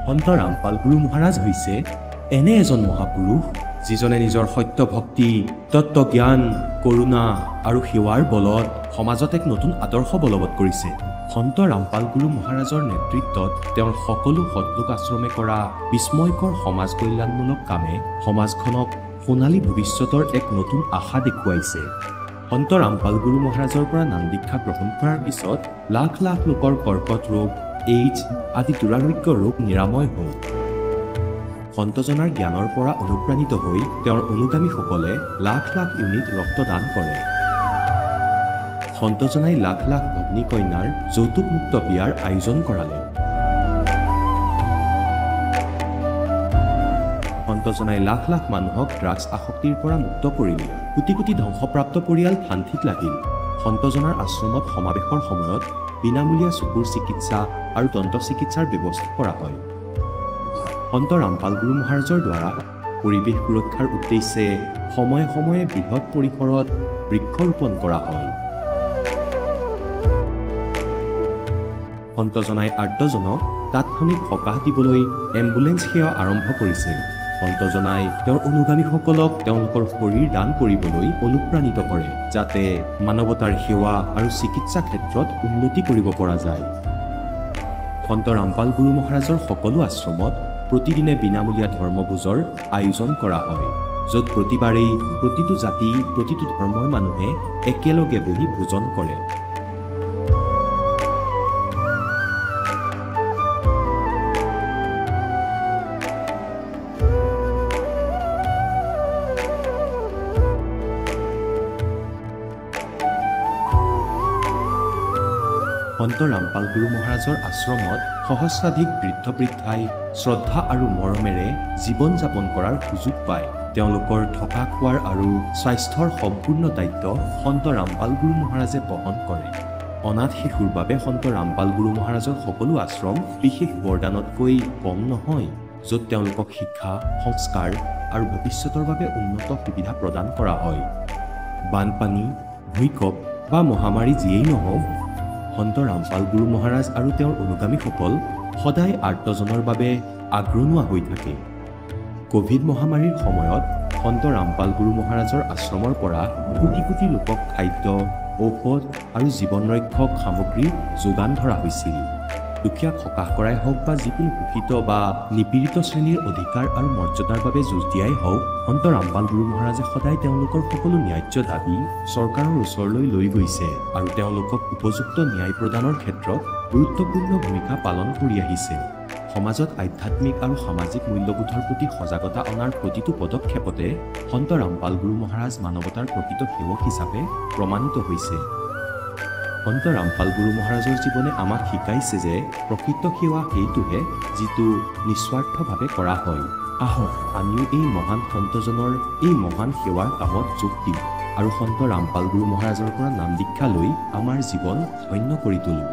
সন্ত ৰামপাল গুৰু মহাৰাজ হৈছে এনে এজন মহাপুৰুষ যিজনে নিজৰ সত্য ভক্তি, তত্ত্বজ্ঞান, কৰোণা আৰু সেৱাৰ বলত সমাজত এক নতুন আদৰ্শ বলবৎ কৰিছে। সন্ত ৰামপাল গুৰু মহাৰাজৰ নেতৃত্বত তেওঁৰ সকলো সৎলোক আশ্ৰমে কৰা বিস্ময়কৰ সমাজ কল্যাণমূলক কামে সমাজখনক সোণালী ভৱিষ্যতৰ এক নতুন আশা দেখুৱাইছে। সন্ত ৰামপাল গুৰু মহাৰাজৰ পৰা নাম দীক্ষা গ্ৰহণ কৰাৰ পিছত লাখ লাখ লোকৰ কৰ্কট ৰোগ, এইডছ আদি দুৰাৰোগ্য ৰোগ নিৰাময় হ'ল। সন্তজনাৰ জ্ঞানৰ পৰা অনুপ্ৰাণিত হৈ তেওঁৰ অনুগামীসকলে লাখ লাখ ইউনিট ৰক্তদান কৰে। সন্তজনাই লাখ লাখ ভগ্নী কন্যাৰ যৌতুকমুক্ত বিয়াৰ আয়োজন কৰালে। সন্তজনাই লাখ লাখ মানুহক ড্ৰাগছ আসক্তিৰ পৰা মুক্ত কৰিলে। কোটি কোটি ধ্বংসপ্ৰাপ্ত পৰিয়াল শান্তিত লাগিল। সন্তজনাৰ আশ্ৰমত সমাৱেশৰ সময়ত বিনামূলীয়া চকুৰ চিকিৎসা আৰু দন্ত চিকিৎসাৰ ব্যৱস্থা কৰা হয়। সন্ত ৰামপাল গুৰু মহাৰাজৰ দ্বাৰা পৰিৱেশ সুৰক্ষাৰ উদ্দেশ্যে সময়ে সময়ে বৃহৎ পৰিসৰত বৃক্ষৰোপণ কৰা হয়। সন্তজনাই আৰ্তজনক তাৎক্ষণিক সকাহ দিবলৈ এম্বুলেন্স সেৱা আৰম্ভ কৰিছিল। সন্তজনাই তেওঁৰ অনুগামীসকলক তেওঁলোকৰ শৰীৰ দান কৰিবলৈ অনুপ্ৰাণিত কৰে, যাতে মানৱতাৰ সেৱা আৰু চিকিৎসা ক্ষেত্ৰত উন্নতি কৰিব পৰা যায়। সন্ত ৰামপাল গুৰু মহাৰাজৰ সকলো আশ্ৰমত প্ৰতিদিনে বিনামূলীয়া ধৰ্মভোজৰ আয়োজন কৰা হয়, য'ত প্ৰতিবাৰেই প্ৰতিটো জাতি, প্ৰতিটো ধৰ্মৰ মানুহে একেলগে বহি ভোজন কৰে। সন্ত ৰামপাল গুৰু মহাৰাজৰ আশ্ৰমত সহস্ৰাধিক বৃদ্ধ বৃদ্ধাই শ্ৰদ্ধা আৰু মৰমেৰে জীৱন যাপন কৰাৰ সুযোগ পায়। তেওঁলোকৰ থকা খোৱাৰ আৰু স্বাস্থ্যৰ সম্পূৰ্ণ দায়িত্ব সন্ত ৰামপাল গুৰু মহাৰাজে বহন কৰে। অনাথ শিশুৰ বাবে সন্ত ৰামপাল গুৰু মহাৰাজৰ সকলো আশ্ৰম বিশেষ বৰদানতকৈ কম নহয়, য'ত তেওঁলোকক শিক্ষা, সংস্কাৰ আৰু ভৱিষ্যতৰ বাবে উন্নত সুবিধা প্ৰদান কৰা হয়। বানপানী, ভূঁইকঁপ বা মহামাৰী যিয়েই নহওক, সন্ত ৰামপাল গুৰু মহাৰাজ আৰু তেওঁৰ অনুগামীসকল সদায় আৰ্তজনৰ বাবে আগ্ৰনোৱা হৈ থাকে। কোভিড মহামাৰীৰ সময়ত সন্ত ৰামপাল গুৰু মহাৰাজৰ আশ্ৰমৰ পৰা কোটি কোটি লোকক খাদ্য, ঔষধ আৰু জীৱন ৰক্ষক সামগ্ৰী যোগান ধৰা হৈছিল। দুখীয়াক সকাহ কৰাই হওক বা যিকোনো শোষিত বা নিপীড়িত শ্ৰেণীৰ অধিকাৰ আৰু মৰ্যাদাৰ বাবে যুঁজ দিয়াই হওক, সন্ত ৰামপাল গুৰু মহাৰাজে সদায় তেওঁলোকৰ সকলো ন্যায্য দাবী চৰকাৰৰ ওচৰলৈ লৈ গৈছে আৰু তেওঁলোকক উপযুক্ত ন্যায় প্ৰদানৰ ক্ষেত্ৰত গুৰুত্বপূৰ্ণ ভূমিকা পালন কৰি আহিছে। সমাজত আধ্যাত্মিক আৰু সামাজিক মূল্যবোধৰ প্ৰতি সজাগতা অনাৰ প্ৰতিটো পদক্ষেপতে সন্ত ৰামপাল গুৰু মহাৰাজ মানৱতাৰ প্ৰকৃত সেৱক হিচাপে প্ৰমাণিত হৈছে। সন্ত ৰামপাল গুৰু মহাৰাজৰ জীৱনে আমাক শিকাইছে যে প্ৰকৃত সেৱা সেইটোহে যিটো নিস্বাৰ্থভাৱে কৰা হয়। আহক আমিও এই মহান সন্তজনৰ এই মহান সেৱাৰ কামত যোগ দিওঁ আৰু সন্ত ৰামপাল গুৰু মহাৰাজৰ পৰা নাম দীক্ষা লৈ আমাৰ জীৱন ধন্য কৰি তোলোঁ।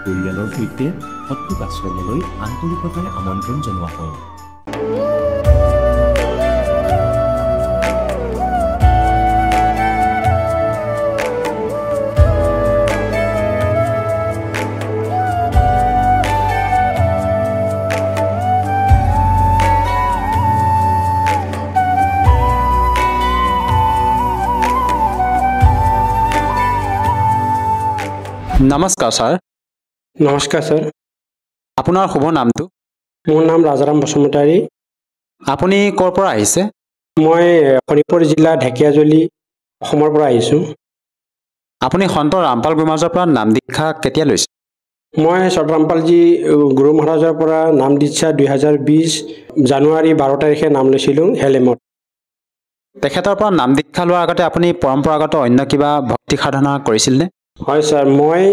পৰিয়ালৰ সৈতে সৎলোক আশ্ৰমলৈ আন্তৰিকতাৰে আমন্ত্ৰণ জনোৱা হয়। নমস্কাৰ ছাৰ। নমস্কাৰ ছাৰ। আপোনাৰ শুভ নামটো? মোৰ নাম ৰাজাৰাম বসুমতাৰী। আপুনি ক'ৰ পৰা আহিছে? মই শোণিতপুৰ জিলা ঢেকীয়াজুলি, অসমৰ পৰা আহিছোঁ। আপুনি সন্ত ৰামপাল গুৰু মহাৰাজৰ পৰা নাম দীক্ষা কেতিয়া লৈছে? মই সন্ত ৰামপালজী গুৰু মহাৰাজৰ পৰা নাম দীক্ষা 2020 জানুৱাৰী 12 তাৰিখে নাম লৈছিলোঁ হেলেমত। তেখেতৰ পৰা নাম দীক্ষা লোৱাৰ আগতে আপুনি পৰম্পৰাগত অন্য কিবা ভক্তি সাধনা কৰিছিলনে? হয় ছাৰ, মই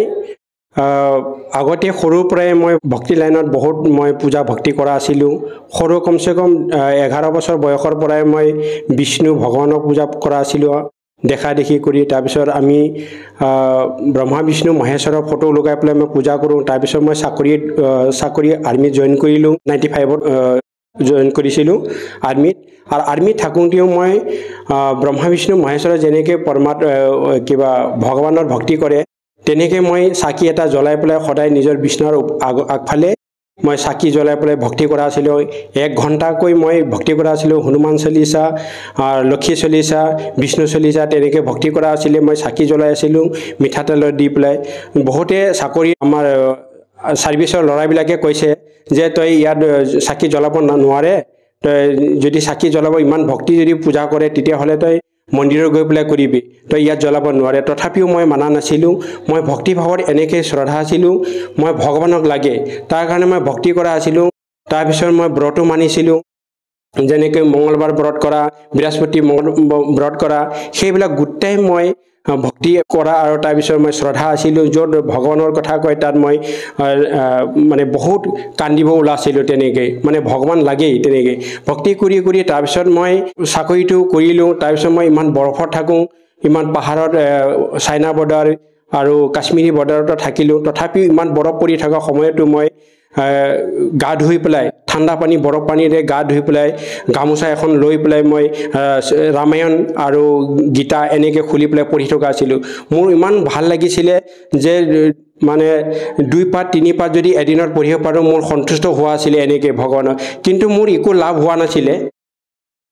আগতে সৰুৰ পৰাই মই ভক্তি লাইনত বহুত মই পূজা ভক্তি কৰা আছিলোঁ সৰু কমচে কম 11 বছৰ বয়সৰ পৰাই মই বিষ্ণু ভগৱানক পূজা কৰা আছিলোঁ দেখা দেখি কৰি তাৰপিছত আমি ব্ৰহ্মা বিষ্ণু মহেশ্বৰৰ ফটো লগাই পেলাই মই পূজা কৰোঁ তাৰপিছত মই চাকৰি আৰ্মিত জইন কৰিলোঁ 95ত জইন কৰিছিলোঁ আৰ্মিত আৰু আৰ্মিত থাকোঁতেও মই ব্ৰহ্মা বিষ্ণু মহেশ্বৰৰ যেনেকৈ কিবা ভগৱানৰ ভক্তি কৰে তেনেকৈ মই চাকি এটা জ্বলাই পেলাই সদায় নিজৰ বিষ্ণুৰ আগফালে মই চাকি জ্বলাই পেলাই ভক্তি কৰা আছিলোঁ 1 ঘণ্টাকৈ মই ভক্তি কৰা আছিলোঁ হনুমান চলিচা লক্ষ্মী চলিচা বিষ্ণু চলিচা তেনেকৈ ভক্তি কৰা আছিলে মই চাকি জ্বলাই আছিলোঁ মিঠাতেলত দি পেলাই বহুতে চাকৰি আমাৰ সাৰ্ভিসৰ ল'ৰাবিলাকে কৈছে যে তই ইয়াত চাকি জ্বলাব নোৱাৰে তই যদি চাকি জ্বলাব ইমান ভক্তি যদি পূজা কৰে তেতিয়া হলে তই মন্দিৰত গৈ পেলাই কৰিবি তই ইয়াত জ্বলাব নোৱাৰে তথাপিও মই মানা নাছিলোঁ মই ভক্তি ভাৱত এনেকৈ শ্ৰদ্ধা আছিলোঁ মই ভগৱানক লাগে তাৰ কাৰণে মই ভক্তি কৰা আছিলোঁ তাৰ পিছত মই ব্ৰতো মানিছিলোঁ যেনেকৈ মঙ্গলবাৰ ব্ৰত কৰা বৃহস্পতি ব্ৰত কৰা সেইবিলাক গোটেই মই ভক্তি কৰা আৰু তাৰ পিছত মই শ্ৰদ্ধা আছিলোঁ য'ত ভগৱানৰ কথা কয় তাত মই মানে বহুত কান্দিব ওলাইছিলোঁ তেনেকৈ মানে ভগৱান লাগেই তেনেকৈ ভক্তি কৰি কৰি তাৰ পিছত মই চাকৰিটো কৰিলোঁ তাৰ পিছত মই ইমান বৰফত থাকোঁ ইমান পাহাৰত চাইনা বৰ্ডাৰ আৰু কাশ্মীৰী বৰ্ডাৰতো থাকিলোঁ তথাপিও ইমান বৰফ পৰি থকা সময়তো মই গা ধুই পেলাই ঠাণ্ডা পানী বৰফ পানীৰে গা ধুই পেলাই গামোচা এখন লৈ পেলাই মই ৰামায়ণ আৰু গীতা এনেকৈ খুলি পেলাই পঢ়ি থকা আছিলোঁ মোৰ ইমান ভাল লাগিছিলে যে মানে 2 পাত 3 পাত যদি এদিনত পঢ়িব পাৰোঁ মোৰ সন্তুষ্ট হোৱা আছিলে এনেকৈ ভগৱানৰ কিন্তু মোৰ একো লাভ হোৱা নাছিলে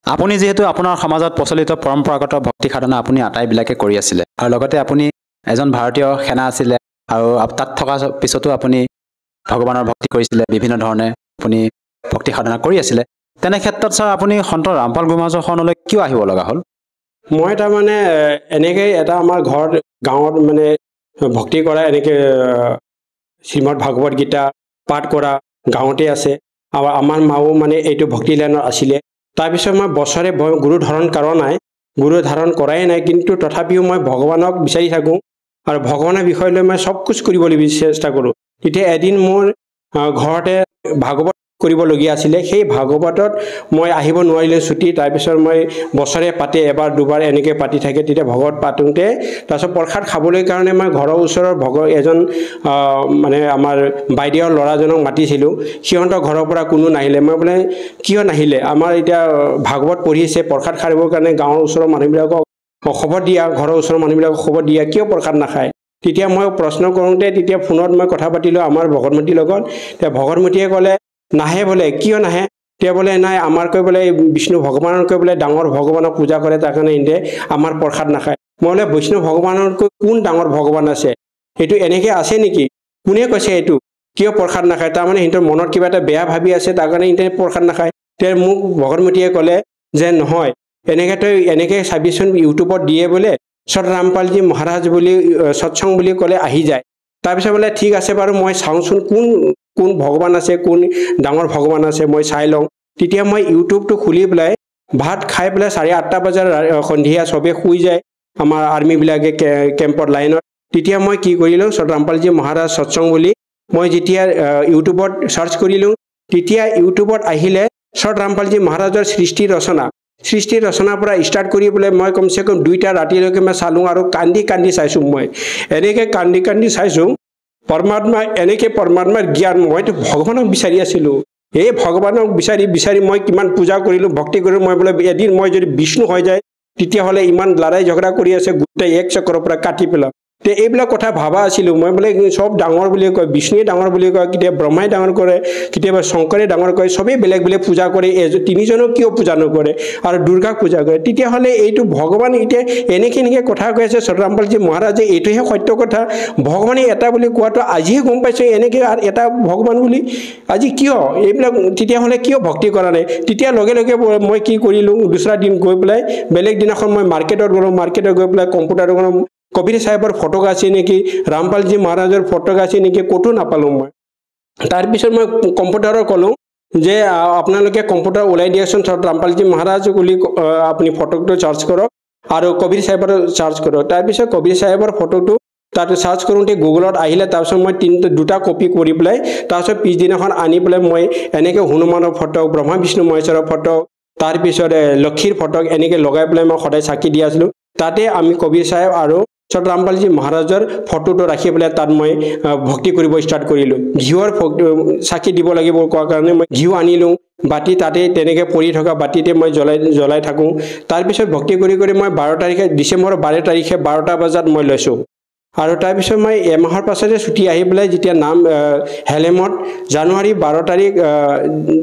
আপুনি যেহেতু আপোনাৰ সমাজত প্ৰচলিত পৰম্পৰাগত ভক্তি সাধনা আপুনি আটাইবিলাকে কৰি আছিলে আৰু লগতে আপুনি এজন ভাৰতীয় সেনা আছিলে আৰু তাত থকা পিছতো আপুনি ভগৱানৰ ভক্তি কৰিছিলে বিভিন্ন ধৰণে আপুনি ভক্তি সাধনা কৰি আছিলে তেনে ক্ষেত্ৰত স্যাৰ আপুনি সন্ত ৰামপাল গুৰুমহাৰাজলৈ কিয় আহিব লগা হ'ল মই তাৰমানে এনেকৈ এটা আমাৰ ঘৰত গাঁৱত মানে ভক্তি কৰা এনেকৈ শ্ৰীমদ ভাগৱত গীতা পাঠ কৰা গাঁৱতে আছে আৰু আমাৰ মাও মানে এইটো ভক্তি লাইনত আছিলে তাৰপিছত মই বছৰে গুৰু ধাৰণ কৰা নাই গুৰু ধাৰণ কৰাই নাই কিন্তু তথাপিও মই ভগৱানক বিচাৰি থাকোঁ আৰু ভগৱানৰ বিষয় লৈ মই সব কিছু কৰিবলৈ চেষ্টা কৰোঁ তেতিয়া এদিন মোৰ ঘৰতে ভাগৱত কৰিবলগীয়া আছিলে সেই ভাগৱতত মই আহিব নোৱাৰিলোঁ ছুটি তাৰপিছত মই বছৰে পাতে এবাৰ দুবাৰ এনেকৈ পাতি থাকে তেতিয়া ভাগৱত পাতোঁতে তাৰপিছত প্ৰসাদ খাবলৈ কাৰণে মই ঘৰৰ ওচৰৰ এজন মানে আমাৰ বাইদেউৰ ল'ৰাজনক মাতিছিলোঁ সিহঁতৰ ঘৰৰ পৰা কোনো নাহিলে মই বোলে কিয় নাহিলে আমাৰ এতিয়া ভাগৱত পঢ়িছে প্ৰসাদ খাবৰ কাৰণে গাঁৱৰ ওচৰৰ মানুহবিলাকক খবৰ দিয়া ঘৰৰ ওচৰৰ মানুহবিলাকক খবৰ দিয়া কিয় প্ৰসাদ নাখায় তেতিয়া মই প্ৰশ্ন কৰোঁতে তেতিয়া ফোনত মই কথা পাতিলোঁ আমাৰ ভগতমতীৰ লগত তেতিয়া ভগতমতীয়ে ক'লে নাহে বোলে কিয় নাহে তেওঁ বোলে নাই আমাৰ কৈ বোলে বিষ্ণু ভগৱানকৈ বোলে ডাঙৰ ভগৱানক পূজা কৰে তাৰ কাৰণে ইহঁতে আমাৰ প্ৰসাদ নাখায় মই বোলে বৈষ্ণৱ ভগৱানতকৈ কোন ডাঙৰ ভগৱান আছে এইটো এনেকৈ আছে নেকি কোনে কৈছে এইটো কিয় প্ৰসাদ নাখায় তাৰমানে সিহঁতৰ মনত কিবা এটা বেয়া ভাবি আছে তাৰ কাৰণে ইহঁতে প্ৰসাদ নাখায় তেওঁ মোক ভগতমতীয়ে ক'লে যে নহয় এনেকৈ তই এনেকৈ চাবিচোন ইউটিউবত দিয়ে বোলে সত ৰামপালজী মহাৰাজ বুলি সৎসং বুলি ক'লে আহি যায় তাৰপিছত বোলে ঠিক আছে বাৰু মই চাওঁচোন কোন ভগৱান আছে কোন ডাঙৰ ভগৱান আছে মই চাই লওঁ তেতিয়া মই ইউটিউবটো খুলি পেলাই ভাত খাই পেলাই 8:30 বজাৰ সন্ধিয়া চবে শুই যায় আমাৰ আৰ্মিবিলাকে কেম্পৰ লাইনত তেতিয়া মই কি কৰিলোঁ সত ৰামপালজী মহাৰাজ সৎসং বুলি মই যেতিয়া ইউটিউবত চাৰ্চ কৰিলোঁ তেতিয়া ইউটিউবত আহিলে সত ৰামপালজী মহাৰাজৰ সৃষ্টি ৰচনাৰ পৰা ষ্টাৰ্ট কৰি পেলাই মই কমচে কম 2টা ৰাতিলৈকে মই চালোঁ আৰু কান্দি চাইছোঁ মই এনেকৈ কান্দি চাইছোঁ পৰমাত্মা এনেকৈ পৰমাত্মাৰ জ্ঞান মইতো ভগৱানক বিচাৰি আছিলোঁ এই ভগৱানক বিচাৰি মই কিমান পূজা কৰিলোঁ ভক্তি কৰিলোঁ মই বোলে এদিন মই যদি বিষ্ণু হৈ যায় তেতিয়াহ'লে ইমান লৰাই ঝগড়া কৰি আছে গোটেই এক চক্ৰৰ পৰা কাটি পেলাম তে এইবিলাক কথা ভাবা আছিলোঁ মই বোলে সব ডাঙৰ বুলি কয় বিষ্ণুৱে ডাঙৰ বুলি কয় কেতিয়াবা ব্ৰহ্মাই ডাঙৰ কৰে কেতিয়াবা শংকৰে ডাঙৰ কৰে চবেই বেলেগ পূজা কৰে তিনিজনক কিয় পূজা নকৰে আৰু দুৰ্গাক পূজা কৰে তেতিয়াহ'লে এইটো ভগৱান এতিয়া এনেকৈ কথা কৈ আছে সত ৰামপালজী মহাৰাজে এইটোহে সত্য কথা ভগৱানে এটা বুলি কোৱাটো আজিহে গম পাইছোঁ এনেকৈ আৰু এটা ভগৱান বুলি আজি কিয় এইবিলাক তেতিয়াহ'লে কিয় ভক্তি কৰা নাই তেতিয়া লগে মই কি কৰিলোঁ দুসৰা দিন গৈ পেলাই বেলেগ দিনাখন মই মাৰ্কেটত গৈ পেলাই কম্পিউটাৰ দোকানত কবিৰ চাহেবৰ ফটো আছে নেকি ৰামপালজী মহাৰাজৰ ফটো আছে নেকি ক'তো নাপালোঁ মই তাৰপিছত মই কম্পিউটাৰত ক'লোঁ যে আপোনালোকে কম্পিউটাৰ ওলাই দিয়কচোন ৰামপালজী মহাৰাজ বুলি আপুনি ফটোটো চাৰ্চ কৰক আৰু কবিৰ চাহেবৰ চাৰ্চ কৰক তাৰপিছত কবিৰ চাহেবৰ ফটোটো তাতে সাৰ্চ কৰোঁতে গুগলত আহিলে তাৰপিছত মই দুটা কপি কৰি পেলাই তাৰপিছত পিছদিনাখন আনি পেলাই মই এনেকৈ হনুমানৰ ফটো ব্ৰহ্মা বিষ্ণু মহেশ্বৰৰ ফটো তাৰপিছত লক্ষীৰ ফটো এনেকৈ লগাই পেলাই মই সদায় চাকি দি আছিলোঁ তাতে আমি কবিৰ চাহেব আৰু ছত ৰামপালজী মহাৰাজৰ ফটোটো ৰাখি পেলাই তাত মই ভক্তি কৰিব ষ্টাৰ্ট কৰিলোঁ ঘিউৰ চাকি দিব লাগিব কোৱাৰ কাৰণে মই ঘিউ আনিলোঁ বাতি তাতে তেনেকৈ পৰি থকা বাতিতে মই জ্বলাই থাকোঁ তাৰপিছত ভক্তি কৰি মই 12 তাৰিখে ডিচেম্বৰৰ 12 তাৰিখে 12টা বজাত মই লৈছোঁ আৰু তাৰপিছত মই এমাহৰ পাছতে ছুটি আহি পেলাই যেতিয়া নাম হেলেমত জানুৱাৰী 12 তাৰিখ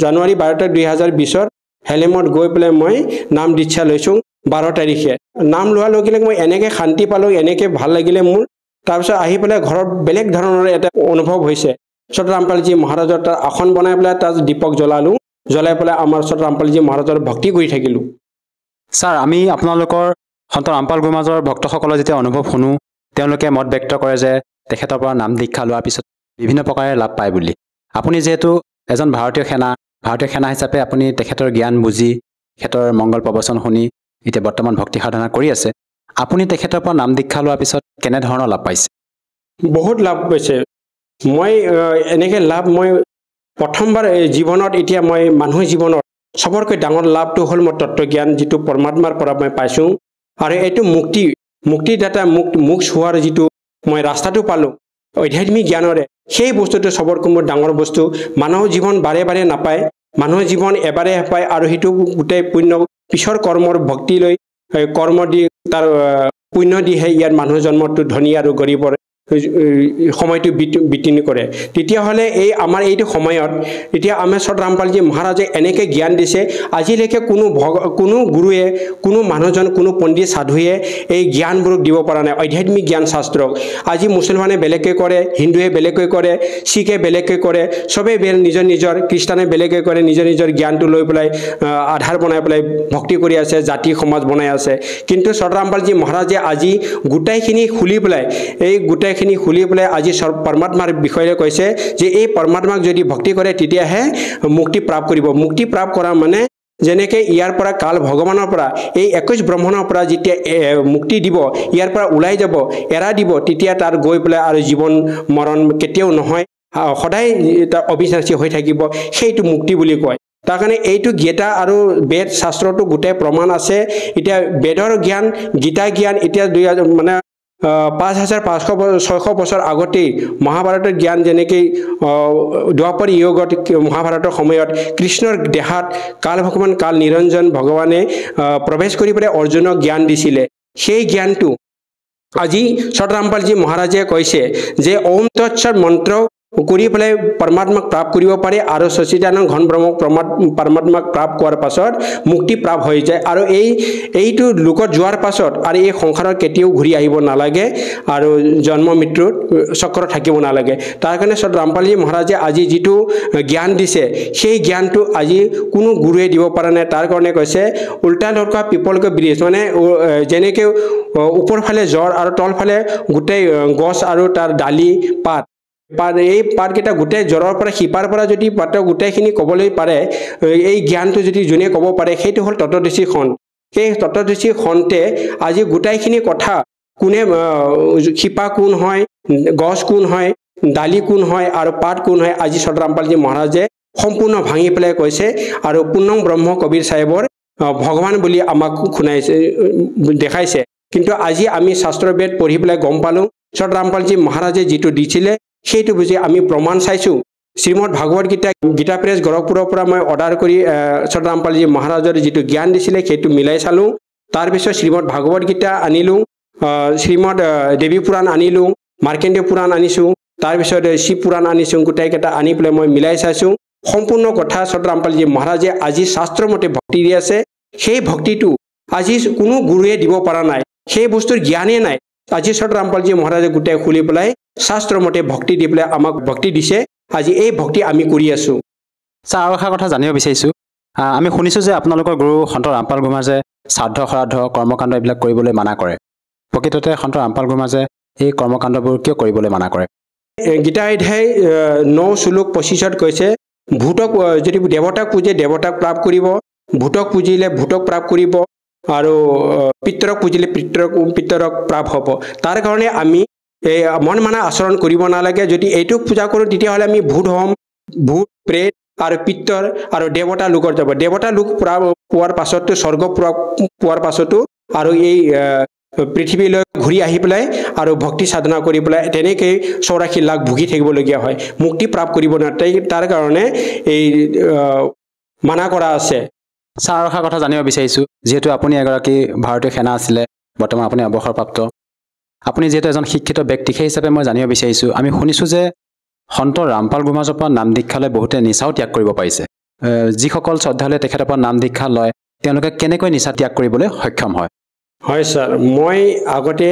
2020 হেলেমত গৈ পেলাই মই নাম দীক্ষা লৈছোঁ 12 তাৰিখে নাম লোৱাৰ লগে লগে মই এনেকৈ শান্তি পালোঁ এনেকৈ ভাল লাগিলে মোৰ তাৰপিছত আহি পেলাই ঘৰত বেলেগ ধৰণৰ এটা অনুভৱ হৈছে ছত ৰামপালজী মহাৰাজৰ তাৰ আসন বনাই পেলাই তাত দীপক জ্বলালোঁ জ্বলাই পেলাই আমাৰ ছত ৰামপালজী মহাৰাজৰ ভক্তি কৰি থাকিলোঁ ছাৰ আমি আপোনালোকৰ সন্ত ৰামপাল গুৰুমাজৰ ভক্তসকলৰ যেতিয়া অনুভৱ শুনো তেওঁলোকে মত ব্যক্ত কৰে যে তেখেতৰ পৰা নাম দীক্ষা লোৱাৰ পিছত বিভিন্ন প্ৰকাৰে লাভ পায় বুলি আপুনি যিহেতু এজন ভাৰতীয় সেনা হিচাপে আপুনি তেখেতৰ জ্ঞান বুজি তেখেতৰ মংগল প্ৰবচন শুনি এতিয়া বৰ্তমান ভক্তি সাধনা কৰি আছে আপুনি তেখেতৰ পৰা নাম দীক্ষা লোৱাৰ পিছত কেনেধৰণৰ লাভ পাইছে বহুত লাভ পাইছে মই এনেকৈ লাভ মই প্ৰথমবাৰ জীৱনত এতিয়া মই মানুহৰ জীৱনত সবৰকৈ ডাঙৰ লাভটো হ'ল মোৰ তত্ত্বজ্ঞান যিটো পৰমাত্মাৰ পৰা মই পাইছোঁ আৰু এইটো মুক্তিদাতা মুখ হোৱাৰ যিটো মই ৰাস্তাটো পালোঁ আধ্যাত্মিক জ্ঞানৰে সেই বস্তুটো সবৰকৈ মোৰ ডাঙৰ বস্তু মানুহৰ জীৱন বাৰে বাৰে নাপায় মানুহৰ জীৱন এবাৰে পায় আৰু সেইটো গোটেই পুণ্য পিছৰ কৰ্মৰ ভক্তি লৈ কৰ্ম দি তাৰ পুণ্য দিহে ইয়াৰ মানুহৰ জন্মটো ধনী আৰু গৰীবৰ সময়টো বিতনি কৰে তেতিয়াহ'লে এই আমাৰ এইটো সময়ত এতিয়া আমাৰ ছত ৰামপালজী মহাৰাজে এনেকৈ জ্ঞান দিছে আজিলৈকে কোনো গুৰুৱে কোনো মানুহজন কোনো পণ্ডিত সাধুৱে এই জ্ঞানবোৰক দিব পৰা নাই আধ্যাত্মিক জ্ঞান শাস্ত্ৰক আজি মুছলমানে বেলেগকৈ কৰে হিন্দুৱে বেলেগকৈ কৰে শিখে বেলেগকৈ কৰে চবেই নিজৰ খ্ৰীষ্টানে বেলেগকৈ কৰে নিজৰ জ্ঞানটো লৈ পেলাই আধাৰ বনাই পেলাই ভক্তি কৰি আছে জাতি সমাজ বনাই আছে কিন্তু ছত ৰামপালজী মহাৰাজে আজি গোটাইখিনি খুলি পেলাই আজি পৰমাত্মাৰ বিষয়ে কৈছে যে এই পৰমাত্মাক যদি ভক্তি কৰে তেতিয়াহে মুক্তি প্ৰাপ্ত কৰিব মুক্তি প্ৰাপ্ত কৰা মানে যেনেকৈ ইয়াৰ পৰা কাল ভগৱানৰ পৰা এই 21 ব্ৰহ্মণৰ পৰা যেতিয়া মুক্তি দিব ইয়াৰ পৰা ওলাই যাব এৰা দিব তেতিয়া তাৰ গৈ পেলাই আৰু জীৱন মৰণ কেতিয়াও নহয় সদায় তাৰ অবিনাশী হৈ থাকিব সেইটো মুক্তি বুলি কয় তাৰ কাৰণে এইটো গীতা আৰু বেদ শাস্ত্ৰটো গোটেই প্ৰমাণ আছে এতিয়া বেদৰ জ্ঞান গীতা জ্ঞান এতিয়া 5500-600 বছৰ আগতেই মহাভাৰতৰ জ্ঞান যেনেকৈ দ্বাপৰ যুগত মহাভাৰতৰ সময়ত কৃষ্ণৰ দেহাত কাল ভগৱান কাল নিৰঞ্জন ভগৱানে প্ৰৱেশ কৰি পেলাই অৰ্জুনক জ্ঞান দিছিলে সেই জ্ঞানটো আজি ছত ৰামপালজী মহাৰাজে কৈছে যে ওম তৎসৎ মন্ত্ৰ কৰি পেলাই পৰমাত্মাক প্ৰাপ্ত কৰিব পাৰে আৰু সচিদানন্দ ঘন ব্ৰহ্মক পৰমাত্মাক প্ৰাপ্ত কৰাৰ পাছত মুক্তি প্ৰাপ্ত হৈ যায় আৰু এইটো লোকত যোৱাৰ পাছত আৰু এই সংসাৰত কেতিয়াও ঘূৰি আহিব নালাগে আৰু জন্ম মৃত্যুৰ চক্ৰ থাকিব নালাগে তাৰ কাৰণে ছত ৰামপালজী মহাৰাজে আজি যিটো জ্ঞান দিছে সেই জ্ঞানটো আজি কোনো গুৰুৱে দিব পৰা নাই তাৰ কাৰণে কৈছে উল্টা লটকা পিপলকৈ ব্ৰিজ মানে যেনেকৈ ওপৰফালে জ্বৰ আৰু তলফালে গোটেই গছ আৰু তাৰ ডালি পাত এই পাতকেইটা গোটেই জ্বৰৰ পৰা শিপাৰ পৰা যদি পাতৰ গোটেইখিনি ক'বলৈ পাৰে এই জ্ঞানটো যদি যোনে ক'ব পাৰে সেইটো হ'ল তত্ত্বদৰ্শী সন্ত সেই তত্ত্বদৰ্শী সন্তে আজি গোটেইখিনি কথা কোনে শিপা কোন হয় গছ কোন হয় ডালি কোন হয় আৰু পাত কোন হয় আজি ছত ৰামপালজী মহাৰাজে সম্পূৰ্ণ ভাঙি পেলাই কৈছে আৰু পূৰ্ণং ব্ৰহ্ম কবিৰ চাহেবৰ ভগৱান বুলি আমাক শুনাইছে দেখাইছে কিন্তু আজি আমি শাস্ত্ৰ বেদ পঢ়ি পেলাই গম পালোঁ ছত ৰামপালজী মহাৰাজে যিটো দিছিলে সেইটো বুজি আমি প্ৰমাণ চাইছোঁ শ্ৰীমদ ভাগৱত গীতা প্ৰেছ গৰখপুৰৰ পৰা মই অৰ্ডাৰ কৰি ছত ৰামপালজী মহাৰাজৰ যিটো জ্ঞান দিছিলে সেইটো মিলাই চালোঁ তাৰপিছত শ্ৰীমদ ভাগৱত গীতা আনিলোঁ শ্ৰীমদ দেৱী পুৰাণ আনিলোঁ মাৰ্কেন্দ্ৰীয় পুৰাণ আনিছোঁ তাৰপিছত শিৱ পুৰাণ আনিছোঁ গোটেইকেইটা আনি পেলাই মই মিলাই চাইছোঁ সম্পূৰ্ণ কথা ছত ৰামপালজী মহাৰাজে আজি শাস্ত্ৰমতে ভক্তি দি আছে সেই ভক্তিটো আজি কোনো গুৰুৱে দিব পৰা নাই সেই বস্তুৰ জ্ঞানেই নাই আজি ছত ৰামপালজী মহাৰাজে গোটেই খুলি পেলাই শাস্ত্ৰমতে ভক্তি দি পেলাই আমাক ভক্তি দিছে আজি এই ভক্তি আমি কৰি আছোঁ ছাৰ আৰু এটা কথা জানিব বিচাৰিছোঁ আমি শুনিছোঁ যে আপোনালোকৰ গুৰু সন্ত ৰামপাল গুৰুমাজে শ্ৰাদ্ধ শ্ৰাদ্ধ কৰ্মকাণ্ড এইবিলাক কৰিবলৈ মানা কৰে প্ৰকৃততে সন্ত ৰামপাল গুৰুমাজে এই কৰ্মকাণ্ডবোৰ কিয় কৰিবলৈ মানা কৰে গীতা অধ্যায় 9 শ্লোক 25 কৈছে ভূতক যদি দেৱতাক পূজে দেৱতাক প্ৰাপ্ত কৰিব ভূতক পূজিলে ভূতক প্ৰাপ্ত কৰিব আৰু পিতৰক পূজিলে পিতৰক প্ৰাপ্ত হ'ব তাৰ কাৰণে আমি এই মন মানা আচৰণ কৰিব নালাগে যদি এইটো পূজা কৰোঁ তেতিয়াহ'লে আমি ভূত হ'ম ভূত প্ৰেত আৰু পিত্তৰ আৰু দেৱতা লোকৰ যাব দেৱতা লোক পোৱাৰ পাছতো স্বৰ্গ পোৱাৰ পাছতো আৰু এই পৃথিৱীলৈ ঘূৰি আহি পেলাই আৰু ভক্তি সাধনা কৰি পেলাই তেনেকৈ 84 লাখ ভুগি থাকিবলগীয়া হয় মুক্তি প্ৰাপ্ত কৰিব নোৱাৰে তাৰ কাৰণে এই মানা কৰা আছে ছাৰ আৰু কথা জানিব বিচাৰিছোঁ যিহেতু আপুনি এগৰাকী ভাৰতীয় সেনা আছিলে বৰ্তমান আপুনি অৱসৰপ্ৰাপ্ত আপুনি যিহেতু এজন শিক্ষিত ব্যক্তি সেই হিচাপে মই জানিব বিচাৰিছোঁ আমি শুনিছোঁ যে সন্ত ৰামপাল গুৰুমহাৰাজৰ পৰা নাম দীক্ষা লৈ বহুতে নিচাও ত্যাগ কৰিব পাৰিছে যিসকল শ্ৰদ্ধালুৱে তেখেতৰ পৰা নাম দীক্ষা লয় তেওঁলোকে কেনেকৈ নিচা ত্যাগ কৰিবলৈ সক্ষম হয় হয় ছাৰ মই আগতে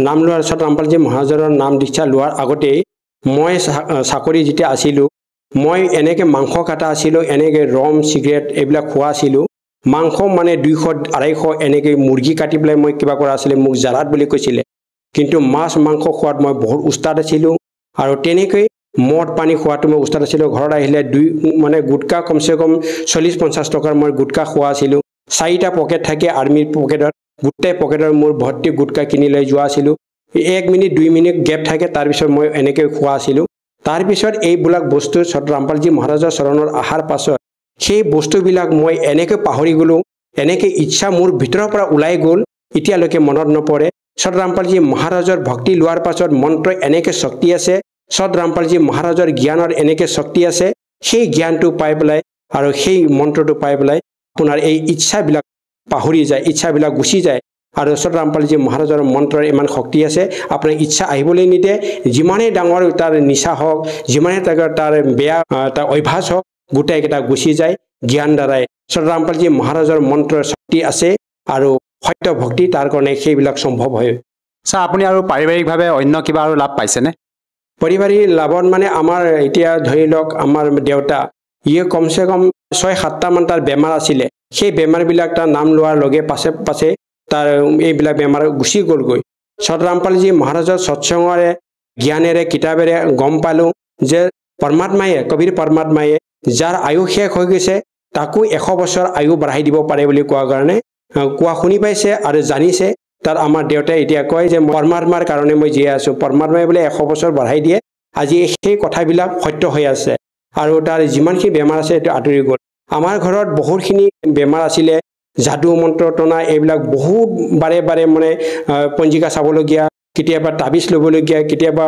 নাম লোৱাৰ পিছত ৰামপালজী মহাৰাজৰ নাম দীক্ষা লোৱাৰ আগতেই মই চাকৰি যেতিয়া আছিলোঁ মই এনেকৈ মাংস কাটা আছিলোঁ এনেকৈ ৰম চিগাৰেট এইবিলাক খোৱা আছিলোঁ মাংস মানে 200-250 এনেকৈ মুৰ্গী কাটি পেলাই মই কিবা কৰা আছিলে মোক জালাত বুলি কৈছিলে কিন্তু মাছ মাংস খোৱাত মই বহুত উস্তাদ আছিলোঁ আৰু তেনেকৈ মদ পানী খোৱাটো মই উস্তাদ আছিলোঁ ঘৰত আহিলে মানে গুটকা কমচে কম 40-50 টকাৰ মই গুটকা খোৱা আছিলোঁ 4টা পকেট থাকে আৰ্মিৰ পকেটত গোটেই পকেটৰ মোৰ ভৰ্তি গুটকা কিনি লৈ যোৱা আছিলোঁ 1 মিনিট 2 মিনিট গেপ থাকে তাৰপিছত মই এনেকৈ খোৱা আছিলোঁ তাৰপিছত এইবিলাক বস্তু ৰামপালজী মহাৰাজৰ চৰণৰ আহাৰ পাছত সেই বস্তুবিলাক মই এনেকৈ পাহৰি গ'লোঁ এনেকৈ ইচ্ছা মোৰ ভিতৰৰ পৰা ওলাই গ'ল এতিয়ালৈকে মনত নপৰে ৰামপালজী মহাৰাজৰ ভক্তি লোৱাৰ পাছত মন্ত্ৰ এনেকৈ শক্তি আছে ৰামপালজী মহাৰাজৰ জ্ঞানৰ এনেকৈ শক্তি আছে সেই জ্ঞানটো পাই পেলাই আৰু সেই মন্ত্ৰটো পাই পেলাই আপোনাৰ এই ইচ্ছাবিলাক পাহৰি যায় ইচ্ছাবিলাক গুচি যায় আৰু ৰামপালজী মহাৰাজৰ মন্ত্ৰৰ ইমান শক্তি আছে আপোনাৰ ইচ্ছা আহিবলৈ নিদিয়ে যিমানেই ডাঙৰ তাৰ নিচা হওক যিমানেই তাৰ বেয়া তাৰ অভ্যাস হওক গোটেইকেইটা গুচি যায় জ্ঞান দ্বাৰাই ৰামপালজী মহাৰাজৰ মন্ত্ৰৰ শক্তি আছে আৰু সত্য ভক্তি তাৰ কাৰণে সেইবিলাক সম্ভৱ হয় ছাৰ আপুনি আৰু পাৰিবাৰিকভাৱে অন্য কিবা আৰু লাভ পাইছেনে পাৰিবাৰিক লাভত মানে আমাৰ এতিয়া ধৰি লওক আমাৰ দেউতা ইয়ে কমচে কম 6-7টা মান তাৰ বেমাৰ আছিলে সেই বেমাৰবিলাক তাৰ নাম লোৱাৰ লগে পাছে তাৰ এইবিলাক বেমাৰ গুচি গ'লগৈ ৰামপালজী মহাৰাজৰ সৎসংগৰে জ্ঞানেৰে কিতাপেৰে গম পালোঁ যে পৰমাত্মায়ে কবিৰ পৰমাত্মায়ে যাৰ আয়ু শেষ হৈ গৈছে তাকো 100 বছৰ আয়ু বঢ়াই দিব পাৰে বুলি কোৱা কাৰণে কোৱা শুনি পাইছে আৰু জানিছে তাৰ আমাৰ দেউতাই এতিয়া কয় যে পৰমাত্মাৰ কাৰণে মই জীয়াই আছোঁ পৰমাত্মাই বোলে 100 বছৰ বঢ়াই দিয়ে আজি সেই কথাবিলাক সত্য হৈ আছে আৰু তাৰ যিমানখিনি বেমাৰ আছে এইটো আঁতৰি গ'ল আমাৰ ঘৰত বহুতখিনি বেমাৰ আছিলে যাদু মন্ত্ৰ টনা এইবিলাক বহুত বাৰে মানে পঞ্জিকা চাবলগীয়া কেতিয়াবা তাবিজ ল'বলগীয়া কেতিয়াবা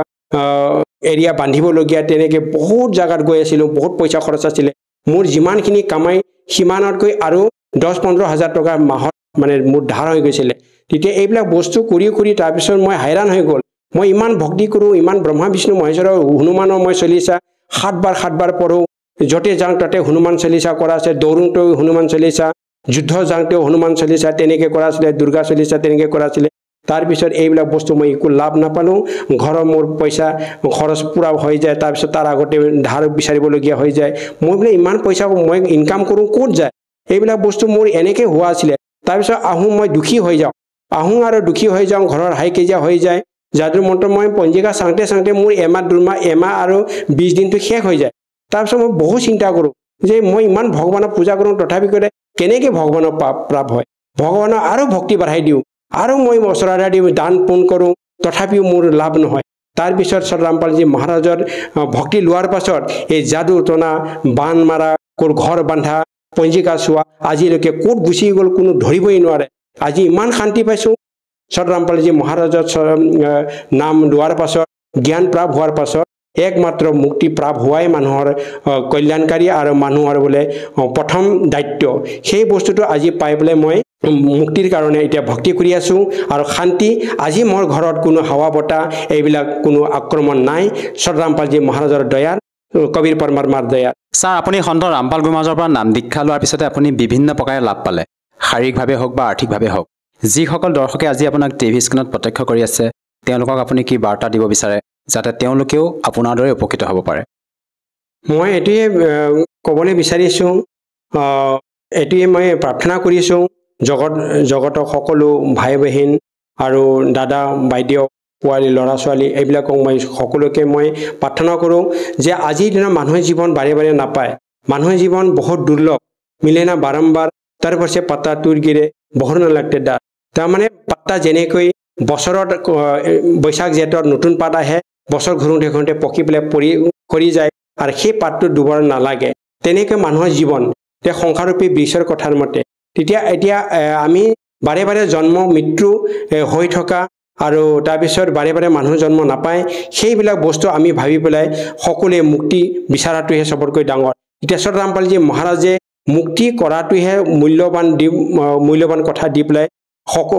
এৰিয়া বান্ধিবলগীয়া তেনেকৈ বহুত জাগাত গৈ আছিলোঁ বহুত পইচা খৰচ আছিলে মোৰ যিমানখিনি কামাই সিমানতকৈ আৰু 10-15 হাজাৰ টকা মাহত মানে মোৰ ধাৰ হৈ গৈছিলে তেতিয়া এইবিলাক বস্তু কৰি তাৰপিছত মই হাইৰাণ হৈ গ'ল মই ইমান ভক্তি কৰোঁ ইমান ব্ৰহ্মা বিষ্ণু মহেশ্বৰৰ হনুমানৰ মই চলিছা 7 বাৰ পঢ়োঁ য'তে যাওঁ তাতে হনুমান চলিছা কৰা আছে দৌৰোঁতেও হনুমান চলিছা যুদ্ধ যাওঁতেও হনুমান চলিছা তেনেকৈ কৰা আছিলে দুৰ্গা চলিছা তেনেকৈ কৰা আছিলে তাৰপিছত এইবিলাক বস্তু মই একো লাভ নাপালোঁ ঘৰৰ মোৰ পইচা খৰচ পূৰা হৈ যায় তাৰপিছত তাৰ আগতে ধাৰ বিচাৰিবলগীয়া হৈ যায় মই বোলে ইমান পইচা মই ইনকাম কৰোঁ ক'ত যায় এইবিলাক বস্তু মোৰ এনেকৈ হোৱা আছিলে তাৰপিছত আহোঁ মই দুখী হৈ যাওঁ আৰু দুখী হৈ যাওঁ ঘৰৰ হাই কাজিয়া হৈ যায় যাদুৰ মন্ত্ৰ মই পঞ্জিকা চাওঁতে মোৰ এমাহ আৰু 20 দিনটো শেষ হৈ যায় তাৰপিছত মই বহুত চিন্তা কৰোঁ যে মই ইমান ভগৱানক পূজা কৰোঁ তথাপি কৰে কেনেকৈ ভগৱানক প্ৰাপ্ত হয় ভগৱানক আৰু ভক্তি বঢ়াই দিওঁ আৰু মই ওচৰতে দিওঁ দান পুণ্য কৰোঁ তথাপিও মোৰ লাভ নহয় তাৰপিছত ৰামপালজী মহাৰাজৰ ভক্তি লোৱাৰ পাছত এই যাদু টনা বান মাৰা ঘৰ বান্ধা পঞ্জিকা চোৱা আজিলৈকে ক'ত গুচি গ'ল কোনো ধৰিবই নোৱাৰে আজি ইমান শান্তি পাইছোঁ ৰামপালজী মহাৰাজৰ নাম লোৱাৰ পাছত জ্ঞান প্ৰাপ্ত হোৱাৰ পাছত একমাত্ৰ মুক্তি প্ৰাপ্ত হোৱাই মানুহৰ কল্যাণকাৰী আৰু মানুহৰ বোলে প্ৰথম দায়িত্ব সেই বস্তুটো আজি পাই পেলাই মই মুক্তিৰ কাৰণে এতিয়া ভক্তি কৰি আছোঁ আৰু শান্তি আজি মোৰ ঘৰত কোনো হাৱা বতাহ এইবিলাক কোনো আক্ৰমণ নাই ৰামপালজী মহাৰাজৰ দয়াত কবিৰ পৰমাত্মাৰ দয়াত ছাৰ আপুনি সন্ত ৰামপাল গুৰুমহাৰাজৰ পৰা নাম দীক্ষা লোৱাৰ পিছতে আপুনি বিভিন্ন প্ৰকাৰে লাভ পালে শাৰীৰিকভাৱে হওক বা আৰ্থিকভাৱে হওক যিসকল দৰ্শকে আজি আপোনাক টিভি স্ক্ৰীণত প্ৰত্যক্ষ কৰি আছে তেওঁলোকক আপুনি কি বাৰ্তা দিব বিচাৰে যাতে তেওঁলোকেও আপোনাৰ দৰে উপকৃত হ'ব পাৰে মই এইটোৱে ক'বলৈ বিচাৰিছোঁ এইটোৱে মই প্ৰাৰ্থনা কৰিছোঁ জগতৰ সকলো ভাই বহিন আৰু দাদা বাইদেউ পোৱালি ল'ৰা ছোৱালী এইবিলাকক মই সকলোকে মই প্ৰাৰ্থনা কৰোঁ যে আজিৰ দিনত মানুহে জীৱন বাৰে নাপায় মানুহে জীৱন বহুত দুৰ্লভ মিলে না বাৰম্বাৰ তাৰ পাছে পাতা তুৰ গিৰে বহুত নালাগতে দাঁত তাৰমানে পাতা যেনেকৈ বছৰত বৈশাখ জেঠত নতুন পাত আহে বছৰ ঘূৰোঁতে পকি পেলাই কৰি যায় আৰু সেই পাতটো দুবাৰ নালাগে তেনেকৈ মানুহৰ জীৱন তে সংসাৰৰূপী বৃক্ষৰ কথাৰ মতে তেতিয়া এতিয়া আমি বাৰে বাৰে জন্ম মৃত্যু হৈ থকা আৰু তাৰপিছত বাৰে বাৰে মানুহ জন্ম নাপায় সেইবিলাক বস্তু আমি ভাবি পেলাই সকলোৱে মুক্তি বিচাৰাটোহে সবতকৈ ডাঙৰ এতিয়া সত ৰামপালজী মহাৰাজে মুক্তি কৰাটোহে মূল্যৱান কথা দি পেলাই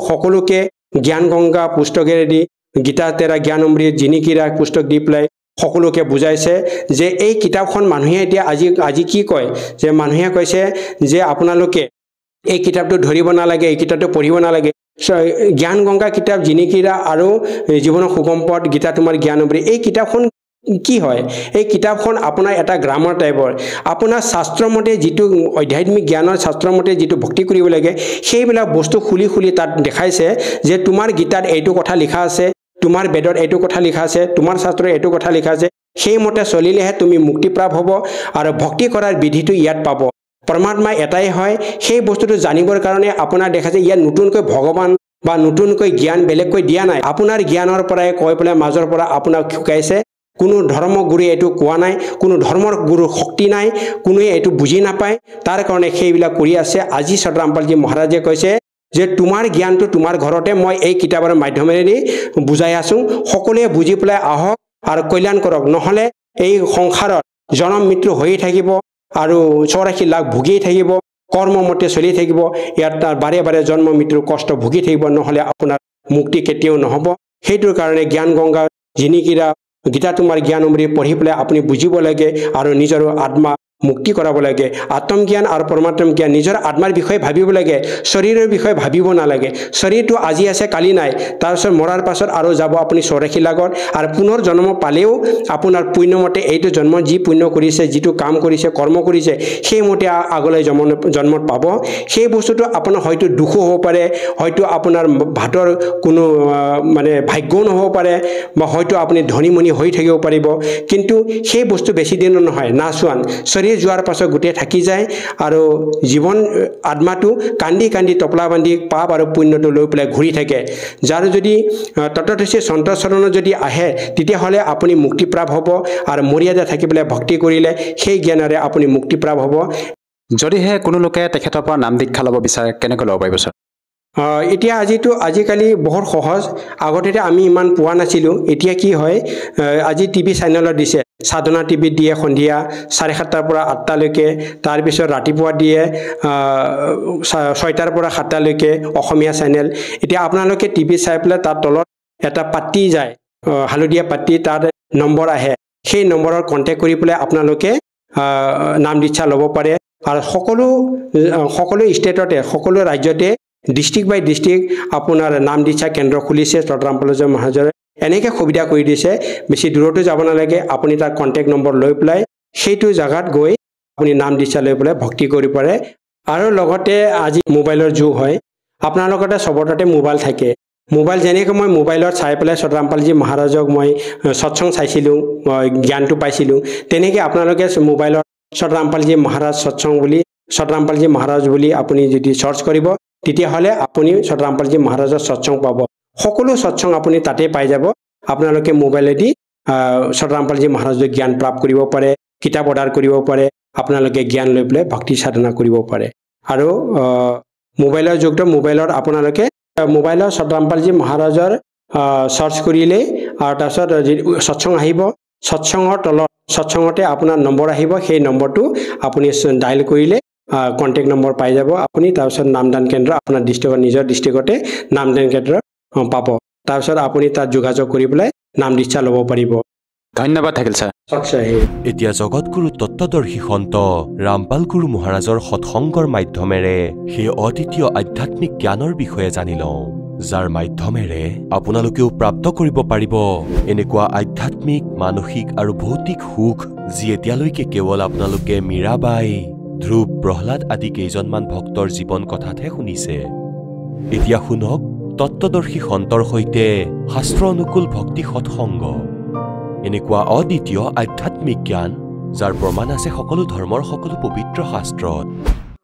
সকলোকে জ্ঞান গংগা পুস্তকেৰে দি গীতা তেৰা জ্ঞান অমৃত জিনিকিৰা পুস্তক দি পেলাই সকলোকে বুজাইছে যে এই কিতাপখন মানুহে এতিয়া আজি কি কয় যে মানুহে কৈছে যে আপোনালোকে এই কিতাপটো ধৰিব নালাগে এই কিতাপটো পঢ়িব নালাগে জ্ঞান গংগা কিতাপ জিনিকিৰা আৰু জীৱনৰ সুগম পথ গীতা তোমাৰ জ্ঞান অমৃত এই কিতাপখন কি হয় এই কিতাপখন আপোনাৰ এটা গ্ৰামাৰ টাইপৰ আপোনাৰ শাস্ত্ৰমতে যিটো আধ্যাত্মিক জ্ঞানৰ শাস্ত্ৰমতে যিটো ভক্তি কৰিব লাগে সেইবিলাক বস্তু খুলি তাত দেখাইছে যে তোমাৰ গীতাত এইটো কথা লিখা আছে তোমাৰ বেদত এইটো কথা লিখা আছে তোমাৰ শাস্ত্ৰত এইটো কথা লিখা আছে সেইমতে চলিলেহে তুমি মুক্তি প্ৰাপ্ত হ'ব আৰু ভক্তি কৰাৰ বিধিটো ইয়াত পাব পৰমাত্মা এটাই হয় সেই বস্তুটো জানিবৰ কাৰণে আপোনাৰ দেখা যায় ইয়াত নতুনকৈ ভগৱান বা নতুনকৈ জ্ঞান বেলেগকৈ দিয়া নাই আপোনাৰ জ্ঞানৰ পৰাই কৈ পেলাই মাজৰ পৰা আপোনাক শিকাইছে কোনো ধৰ্মগুৰুৱে এইটো কোৱা নাই কোনো ধৰ্মৰ গুৰুৰ শক্তি নাই কোনোৱে এইটো বুজি নাপায় তাৰ কাৰণে সেইবিলাক কৰি আছে আজি সত ৰামপালজী মহাৰাজে কৈছে যে তোমাৰ জ্ঞানটো তোমাৰ ঘৰতে মই এই কিতাপৰ মাধ্যমেৰে বুজাই আছো সকলোৱে বুজি পেলাই আহক আৰু কল্যাণ কৰক নহলে এই সংসাৰত জন্ম মৃত্যু হৈ থাকিব আৰু 84 লাখ ভুগি থাকিব কৰ্মমতে চলি থাকিব ইয়াত বাৰে বাৰে জন্ম মৃত্যুৰ কষ্ট ভুগি থাকিব নহলে আপোনাৰ মুক্তি কেতিয়াও নহব সেইটোৰ কাৰণে জ্ঞান গংগা জিনিকিৰা গীতা তোমাৰ জ্ঞান অমৃত পঢ়ি পেলাই আপুনি বুজিব লাগে আৰু নিজৰ আত্মা মুক্তি কৰাব লাগে আত্মজ্ঞান আৰু পৰমাত্ম জ্ঞান নিজৰ আত্মাৰ বিষয়ে ভাবিব লাগে শৰীৰৰ বিষয়ে ভাবিব নালাগে শৰীৰটো আজি আছে কালি নাই তাৰপিছত মৰাৰ পাছত আৰু যাব আপুনি 84 লাখত আৰু পুনৰ জন্ম পালেও আপোনাৰ পুণ্যমতে এইটো জন্ম যি পুণ্য কৰিছে যিটো কাম কৰিছে কৰ্ম কৰিছে সেইমতে আগলৈ জন্মত পাব সেই বস্তুটো আপোনাৰ হয়তো দুখ হ'ব পাৰে হয়তো আপোনাৰ ভাতৰ কোনো মানে ভাগ্যও নহ'ব পাৰে বা হয়তো আপুনি ধনীমণি হৈ থাকিব পাৰিব কিন্তু সেই বস্তু বেছি দিন নহয় নাচোৱান শৰীৰ যোৱাৰ পাছত গোটেই থাকি যায় আৰু জীৱন আত্মাটো কান্দি টপলা বান্ধি পাপ আৰু পুণ্যটো লৈ পেলাই ঘূৰি থাকে যাৰ যদি তততসে সন্তচৰণ যদি আহে তেতিয়াহ'লে আপুনি মুক্তি প্ৰাপ্ত হ'ব আৰু মৰ্যাদা থাকি পেলাই ভক্তি কৰিলে সেই জ্ঞানেৰে আপুনি মুক্তি প্ৰাপ্ত হ'ব যদিহে কোনো লোকে তেখেতৰ পৰা নাম দীক্ষা ল'ব বিচাৰে কেনেকৈ ল'ব পাৰিব ছাৰ এতিয়া আজিকালি বহুত সহজ আগতে আমি ইমান পোৱা নাছিলোঁ এতিয়া কি হয় আজি টিভি চেনেলত দিছে সাধনা টিভিত দিয়ে সন্ধিয়া 7:30 পৰা 8টা লৈকে তাৰ পিছত ৰাতিপুৱা দিয়ে 6টাৰ পৰা 7টা লৈকে অসমীয়া চেনেল এতিয়া আপোনালোকে টিভি চাই পেলাই তাৰ তলত এটা পাত্তি যায় হালধীয়া পাত্তি তাৰ নম্বৰ আহে সেই নম্বৰৰ কন্টেক্ট কৰি পেলাই আপোনালোকে নাম দীক্ষা ল'ব পাৰে আৰু সকলো ষ্টেটতে সকলো ৰাজ্যতে ডিস্ট্ৰিক্ট বাই ডিস্ট্ৰিক্ট আপোনাৰ নাম দীক্ষা কেন্দ্ৰ খুলিছে সত ৰামপালজী মহাৰাজে এনেকৈ সুবিধা কৰি দিছে বেছি দূৰতো যাব নালাগে আপুনি তাৰ কন্টেক্ট নম্বৰ লৈ পেলাই সেইটো জায়গাত গৈ আপুনি নাম দীক্ষা লৈ পেলাই ভক্তি কৰিব পাৰে আৰু লগতে আজি মোবাইলৰ যুগ হয় আপোনালোকতে সবতে মোবাইল থাকে মোবাইল যেনেকৈ মই মোবাইলত চাই পেলাই সত ৰামপালজী মহাৰাজক মই সৎসংগ চাইছিলোঁ জ্ঞানটো পাইছিলোঁ তেনেকৈ আপোনালোকে মোবাইলত সত ৰামপালজী মহাৰাজ সৎসংগ বুলি সত ৰামপালজী মহাৰাজ বুলি আপুনি যদি সাৰ্চ কৰিব তেতিয়াহ'লে আপুনি সত ৰামপালজী মহাৰাজৰ সৎসংগ পাব সকলো সৎসংগ আপুনি তাতে পাই যাব আপোনালোকে মোবাইলেদি সত ৰামপালজী মহাৰাজৰ জ্ঞান প্ৰাপ্ত কৰিব পাৰে কিতাপ অৰ্ডাৰ কৰিব পাৰে আপোনালোকে জ্ঞান লৈ পেলাই ভক্তি সাধনা কৰিব পাৰে আৰু মোবাইলৰ যুগটো মোবাইলত আপোনালোকে মোবাইলৰ সত ৰামপালজী মহাৰাজৰ সাৰ্চ কৰিলে আৰু তাৰপিছত সৎসংগ আহিব সৎসংগৰ তলত সৎসংগতে আপোনাৰ নম্বৰ আহিব সেই নম্বৰটো আপুনি ডাইল কৰিলে কন্টেক্ট নম্বৰ পাই যাব আপুনি তাৰপিছত নামদান কেন্দ্ৰ আপোনাৰ ডিষ্ট্ৰিক্টৰ নিজৰ ডিষ্ট্ৰিক্টতে নামদান কেন্দ্ৰ পাব তাৰপিছত আপুনি তাত যোগাযোগ কৰি পেলাই নাম দীক্ষা ল'ব পাৰিব ধন্যবাদ থাকিল ছাৰ এতিয়া জগতগুৰু তত্ত্বদৰ্শী সন্ত ৰামপাল গুৰু মহাৰাজৰ সৎসংগৰ মাধ্যমেৰে সেই অদ্বিতীয় আধ্যাত্মিক জ্ঞানৰ বিষয়ে জানি লওঁ যাৰ মাধ্যমেৰে আপোনালোকেও প্ৰাপ্ত কৰিব পাৰিব এনেকুৱা আধ্যাত্মিক মানসিক আৰু ভৌতিক সুখ যি এতিয়ালৈকে কেৱল আপোনালোকে মীৰাবাই ধ্ৰুৱ প্ৰহ্লাদ আদি কেইজনমান ভক্তৰ জীৱন কথাতহে শুনিছে এতিয়া শুনক তত্ত্বদৰ্শী সন্তৰ সৈতে শাস্ত্ৰ অনুকূল ভক্তি সৎসংগ এনেকুৱা অদ্বিতীয় আধ্যাত্মিক জ্ঞান যাৰ প্ৰমাণ আছে সকলো ধৰ্মৰ সকলো পবিত্ৰ শাস্ত্ৰত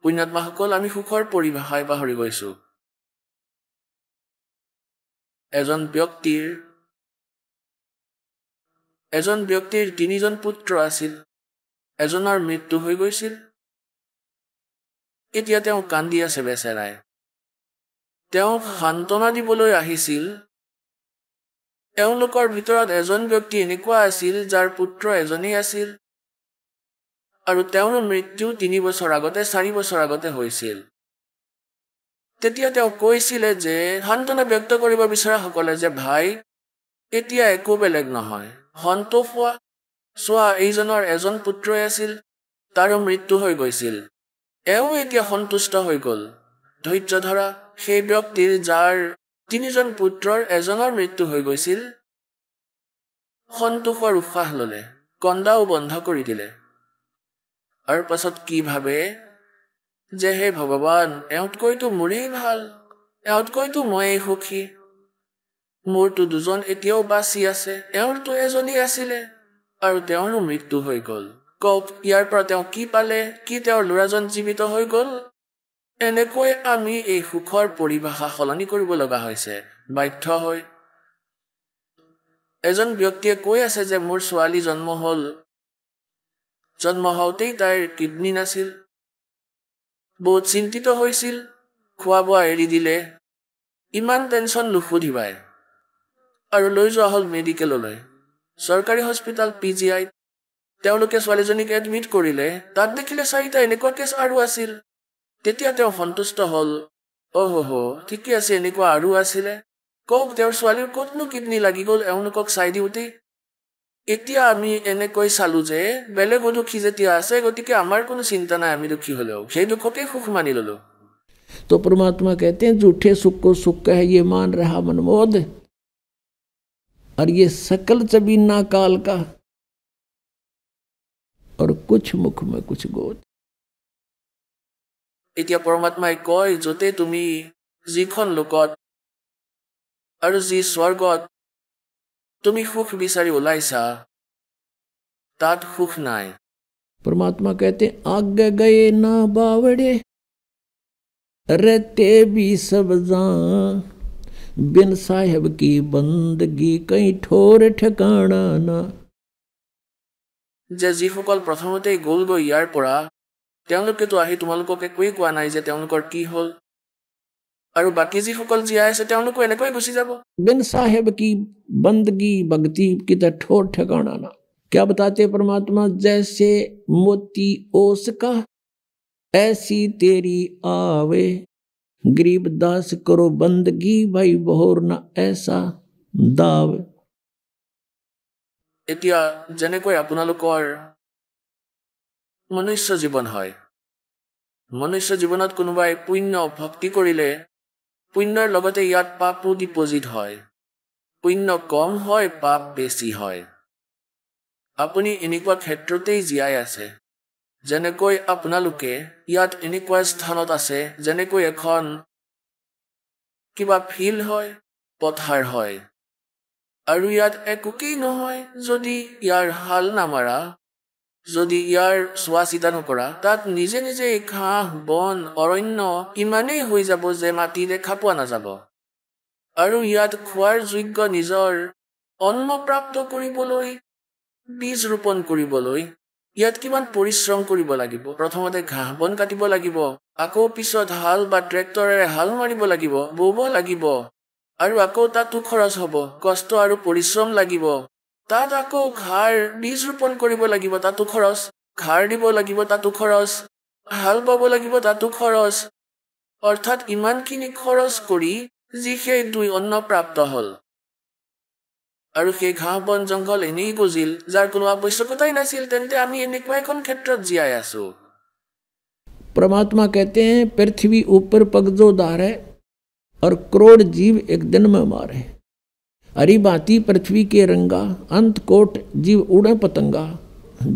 পুণ্যাত্মাসকল আমি সুখৰ পৰিভাষাই পাহৰি গৈছো এজন ব্যক্তিৰ 3জন পুত্ৰ আছিল এজনৰ মৃত্যু হৈ গৈছিল এতিয়া তেওঁ কান্দি আছে বেচেৰাই তেওঁ সান্তনা দিবলৈ আহিছিল তেওঁলোকৰ ভিতৰত এজন ব্যক্তি এনেকুৱা আছিল যাৰ পুত্ৰ এজনেই আছিল আৰু তেওঁৰ মৃত্যু 3 বছৰ আগতে 4 বছৰ আগতে হৈছিল তেতিয়া তেওঁ কৈছিলে যে সান্তনা ব্যক্ত কৰিব বিচৰা সকলে যে ভাই এতিয়া একো বেলেগ নহয় সন্তোষ হোৱা সোৱা এইজনৰ এজন পুত্ৰই আছিল তাৰ মৃত্যু হৈ গৈছিল এও এতিয়া সন্তুষ্ট হৈ গল ধৈৰ্য ধৰা সেই ব্যক্তিৰ যাৰ 3জন পুত্ৰৰ এজনৰ মৃত্যু হৈ গৈছিল সন্তোষৰ উশাহ ললে কন্দাও বন্ধ কৰি দিলে আৰু পাছত কি ভাবে যে হে ভগৱান এওঁতকৈতো মোৰেই ভাল এওঁতকৈতো ময়েই সুখী মোৰতো 2জন এতিয়াও বাচি আছে এওঁৰতো এজনেই আছিলে আৰু তেওঁৰো মৃত্যু হৈ গল কওক ইয়াৰ পৰা তেওঁ কি পালে কি তেওঁৰ ল'ৰাজন জীৱিত হৈ গল এনেকৈ আমি এই সুখৰ পৰিভাষা সলনি কৰিব লগা হৈছে বাধ্য হৈ এজন ব্যক্তিয়ে কৈ আছে যে মোৰ ছোৱালী জন্ম হওঁতেই তাইৰ কিডনী নাছিল বহুত চিন্তিত হৈছিল খোৱা বোৱা এৰি দিলে ইমান টেনচন নুসুধিবাই আৰু লৈ যোৱা হ'ল মেডিকেললৈ চৰকাৰী হস্পিটাল PGI তেওঁলোকে ছোৱালীজনীক এডমিট কৰিলে তাত দেখিলে 4টা এনেকুৱা কেছ আৰু আছিল তেতিয়া তেওঁ সন্তুষ্ট হ'ল ওহো ঠিকে আছে এনেকুৱা আৰু আছিলে কওক তেওঁৰ ছোৱালীৰ ক'তনো কিডনী লাগি গ'ল এওঁলোকক চাই দিওঁতে এতিয়া আমি এনেকৈ চালো যে বেলেগ দুখী যেতিয়া আছে গতিকে আমাৰ কোনো চিন্তা নাই আমি দুখী হলেও সেই দুখকে সুখ মানি ললো तो परमात्मा कहते हैं झूठे सुख को सुख है ये मान रहा मनमोद और ये सकल चबीना काल का और कुछ मुख में कुछ गोद এতিয়া পৰমাত্মাই কয় যতে তুমি যিখন লোকত আৰু যি স্বৰ্গত তুমি সুখ বিচাৰি ওলাইছা তাত সুখ নাই परमात्मा कहते हैं आगे गए ना बावड़े रहते भी सब जान बिन साहेब की बंदगी कहीं ठोर ठिकाना ना যে যিসকল প্ৰথমতেই গ'লগৈ ইয়াৰ পৰা তেওঁলোকেতো আহি তোমালোকক একোৱেই কোৱা নাই যে তেওঁলোকৰ কি হ'ল আৰু বাকী যিসকল জীয়াই আছে তেওঁলোকো এনেকৈ গুচি যাব बिन साहेब की बंदगी भक्ति की तो ठोर ठिकाना ना क्या बताते परमात्मा जैसे मोती ओस का ऐसी तेरी आवे गरीब दास करो बंदगी भाई बहोर ना ऐसा दाव এতিয়া যেনেকৈ আপোনালোকৰ মনুষ্য জীৱন হয় মনুষ্য জীৱনত কোনোবাই পুণ্য ভক্তি কৰিলে পুণ্যৰ লগতে ইয়াত পাপো ডিপজিট হয় পুণ্য কম হয় পাপ বেছি হয় আপুনি এনেকুৱা ক্ষেত্ৰতেই জীয়াই আছে যেনেকৈ আপোনালোকে ইয়াত এনেকুৱা স্থানত আছে যেনেকৈ এখন কিবা ফিল্ড হয় পথাৰ হয় আৰু ইয়াত একোকেই নহয় যদি ইয়াৰ হাল নামাৰা যদি ইয়াৰ চোৱা চিতা নকৰা তাত নিজে নিজে ঘাঁহ বন অৰণ্য ইমানেই হৈ যাব যে মাটি দেখা পোৱা নাযাব আৰু ইয়াত খোৱাৰ যোগ্য নিজৰ অন্ন প্ৰাপ্ত কৰিবলৈ বীজ ৰোপণ কৰিবলৈ ইয়াত কিমান পৰিশ্ৰম কৰিব লাগিব প্ৰথমতে ঘাঁহ বন কাটিব লাগিব আকৌ পিছত হাল বা ট্ৰেক্টৰেৰে হাল মাৰিব লাগিব বব লাগিব আৰু আকৌ তাতো খৰচ হ'ব কষ্ট আৰু পৰিশ্ৰম লাগিব তাত আকৌ ঘাঁহ বীজ ৰোপণ কৰিব লাগিব তাতো খৰচ ঘাঁহ দিব লাগিব তাতো খৰচ হাল বাব লাগিব তাতো খৰচ অৰ্থাৎ ইমানখিনি খৰচ কৰি যি সেই 2 অন্ন প্ৰাপ্ত হ'ল আৰু সেই ঘাঁহ বন জংঘল এনেই গজিল যাৰ কোনো আৱশ্যকতাই নাছিল তেন্তে আমি এনেকুৱা এখন ক্ষেত্ৰত জীয়াই আছো परमात्मा कहते हैं पृथ्वी ऊपर पगजो धारे और करोड़ जीव एक दिन में मारे हरी भांति पृथ्वी के रंगा अंत कोट जीव उड़े पतंगा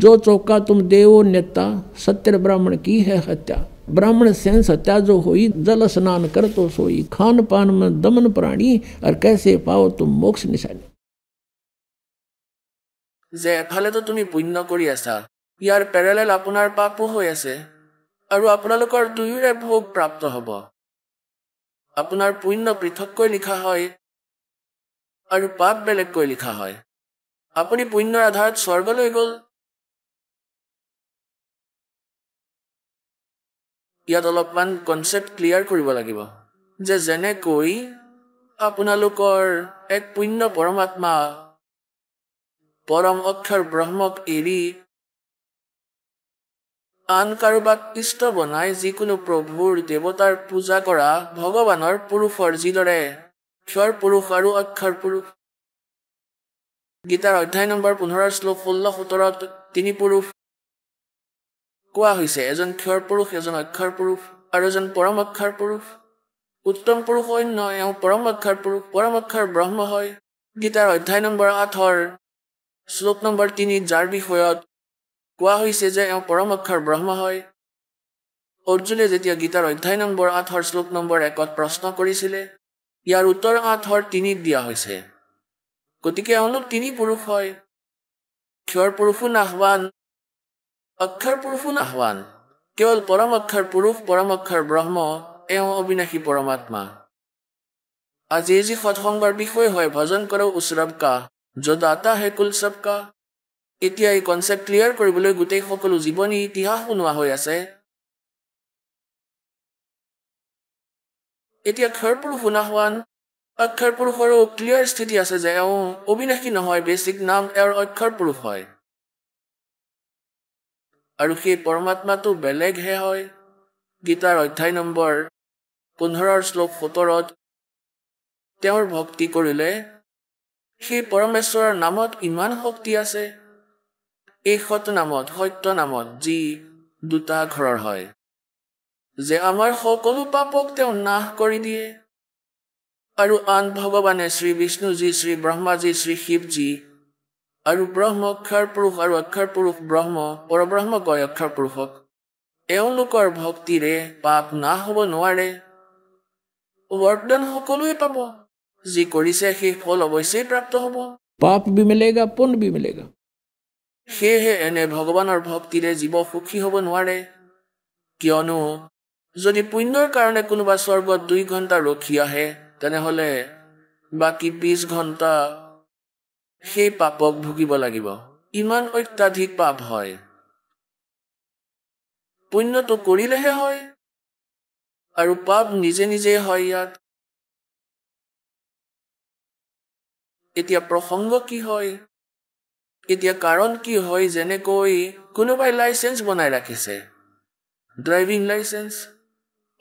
जो चौका तुम देवो नेता सत्य ब्राह्मण की है हत्या ब्राह्मण सेंस हत्या जो हुई जल स्नान कर तो सोई खान पान में दमन प्राणी और कैसे पाओ तुम मोक्ष निशानी যে এফালেতো তুমি পুণ্য কৰি আছা ইয়াৰ পেৰেলেল আপোনাৰ পাপো হৈ আছে আৰু আপোনালোকৰ দুয়োৰে ভোগ প্ৰাপ্ত হ'ব আপোনাৰ পুণ্য পৃথককৈ লিখা হয় আৰু পাপ বেলেগকৈ লিখা হয়। আপুনি পুণ্যৰ আধাৰত স্বৰ্গলৈ গ'ল। ইয়াত অলপমান কনচেপ্ট ক্লিয়াৰ কৰিব লাগিব যে যেনেকৈ আপোনালোকৰ এক পুণ্য পৰমাত্মা পৰম অক্ষৰ ব্ৰহ্মক এৰি আন কাৰোবাক ইষ্ট বনাই যিকোনো প্ৰভুৰ দেৱতাৰ পূজা কৰা ভগৱানৰ পুৰুষৰ যিদৰে ক্ষৰ পুৰুষ আৰু অক্ষৰ পুৰুষ। গীতাৰ অধ্যায় নম্বৰ 15 শ্লোক 16-17 তিনি পুৰুষ কোৱা হৈছে, এজন ক্ষৰ পুৰুষ, এজন অক্ষৰ পুৰুষ আৰু এজন পৰম অক্ষৰ পুৰুষ। উত্তম পুৰুষ অন্য, এওঁ পৰম অক্ষৰ পুৰুষ, পৰম অক্ষৰ ব্ৰহ্ম হয়। গীতাৰ অধ্যায় নম্বৰ 8 শ্লোক নম্বৰ 3 যাৰ বিষয়ত কোৱা হৈছে যে এওঁ পৰম অক্ষৰ ব্ৰহ্ম হয়। অৰ্জুনে যেতিয়া গীতাৰ অধ্যায় নম্বৰ 8 শ্লোক নম্বৰ 1 প্ৰশ্ন কৰিছিলে, ইয়াৰ উত্তৰ 8:3 দিয়া হৈছে। গতিকে এওঁলোক তিনি পুৰুষ হয়। ক্ষৰ পুৰুষো নাহৱান, অক্ষৰ পুৰুষো নাহৱান, কেৱল পৰম অক্ষৰ পুৰুষ, পৰম অক্ষৰ ব্ৰহ্ম, এওঁ অবিনাশী পৰমাত্মা। আজি যি সৎসংগৰ বিষয় হয়, ভজন কৰৌ উস ৰব কা, যো দাতা হে কুল সব কা। এতিয়া এই কনচেপ্ট ক্লিয়াৰ কৰিবলৈ গোটেই সকলো জীৱনী ইতিহাস শুনোৱা হৈ আছে। এতিয়া ক্ষৰ পুৰুষো নাহৱান, অক্ষৰ পুৰুষৰো ক্লিয়াৰ স্থিতি আছে যে এওঁ অবিনাশী নহয়, বেছিক নাম এওঁৰ অক্ষৰ পুৰুষ হয়। আৰু সেই পৰমাত্মাটো বেলেগহে হয়। গীতাৰ অধ্যায় নম্বৰ 15 শ্লোক 17 তেওঁৰ ভক্তি কৰিলে সেই পৰমেশ্বৰৰ নামত ইমান শক্তি আছে। এই সৎ নামত, সত্য নামত, যি দুটা ঘৰৰ হয়, যে আমাৰ সকলো পাপক তেওঁ নাশ কৰি দিয়ে। আৰু আন ভগৱানে শ্ৰী বিষ্ণুজী, শ্ৰী ব্ৰহ্মাজী, শ্ৰী শিৱজী আৰু ব্ৰহ্ম ক্ষৰ পুৰুষ আৰু অক্ষৰ পুৰুষ ব্ৰহ্ম পৰব্ৰহ্ম কয় অক্ষৰ পুৰুষক। এওঁলোকৰ ভক্তিৰে পাপ নাশ হ'ব নোৱাৰে, বৰদান সকলোৱে পাব। যি কৰিছে সেই ফল অৱশ্যেই প্ৰাপ্ত হ'ব। पाप भी मिलेगा, पुण्य भी मिलेगा। সেয়েহে এনে ভগৱানৰ ভক্তিৰে জীৱ সুখী হ'ব নোৱাৰে। কিয়নো যদি পুণ্যৰ কাৰণে কোনোবা স্বৰ্গত 2 ঘণ্টা ৰখি আহে, তেনেহ'লে বাকী 20 ঘণ্টা সেই পাপক ভুগিব লাগিব। ইমান অত্যাধিক পাপ হয়। পুণ্যটো কৰিলেহে হয়, আৰু পাপ নিজে নিজে হয় ইয়াত। এতিয়া প্ৰসংগ কি হয়, এতিয়া কাৰণ কি হয়, যেনেকৈ কোনোবাই লাইচেন্স বনাই ৰাখিছে, ড্ৰাইভিং লাইচেন্স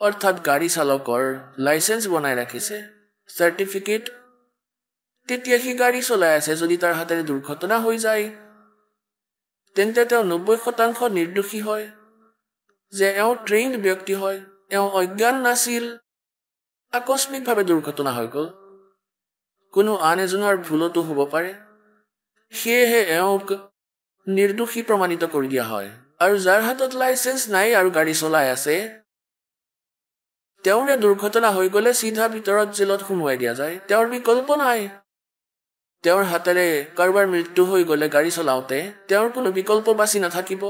অৰ্থাৎ গাড়ী চালকৰ লাইচেন্স বনাই ৰাখিছে, চাৰ্টিফিকেট। তেতিয়া সি গাড়ী চলাই আছে, যদি তাৰ হাতেৰে দুৰ্ঘটনা হৈ যায় তেন্তে তেওঁ 90% নিৰ্দোষী হয়, যে এওঁ ট্ৰেইনড ব্যক্তি হয়, এওঁ অজ্ঞান নাছিল, আকস্মিকভাৱে দুৰ্ঘটনা হৈ গ'ল। কোনো আন এজনৰ ভুলতো হ'ব পাৰে, সেয়েহে এওঁক নিৰ্দোষী প্ৰমাণিত কৰি দিয়া হয়। আৰু যাৰ হাতত লাইচেন্স নাই আৰু গাড়ী চলাই আছে, তেওঁৰে দুৰ্ঘটনা হৈ গ'লে চিধা ভিতৰত জেলত সুমুৱাই দিয়া যায়। তেওঁৰ বিকল্প নাই। তেওঁৰ হাতেৰে কাৰোবাৰ মৃত্যু হৈ গ'লে গাড়ী চলাওঁতে তেওঁৰ কোনো বিকল্প বাচি নাথাকিব।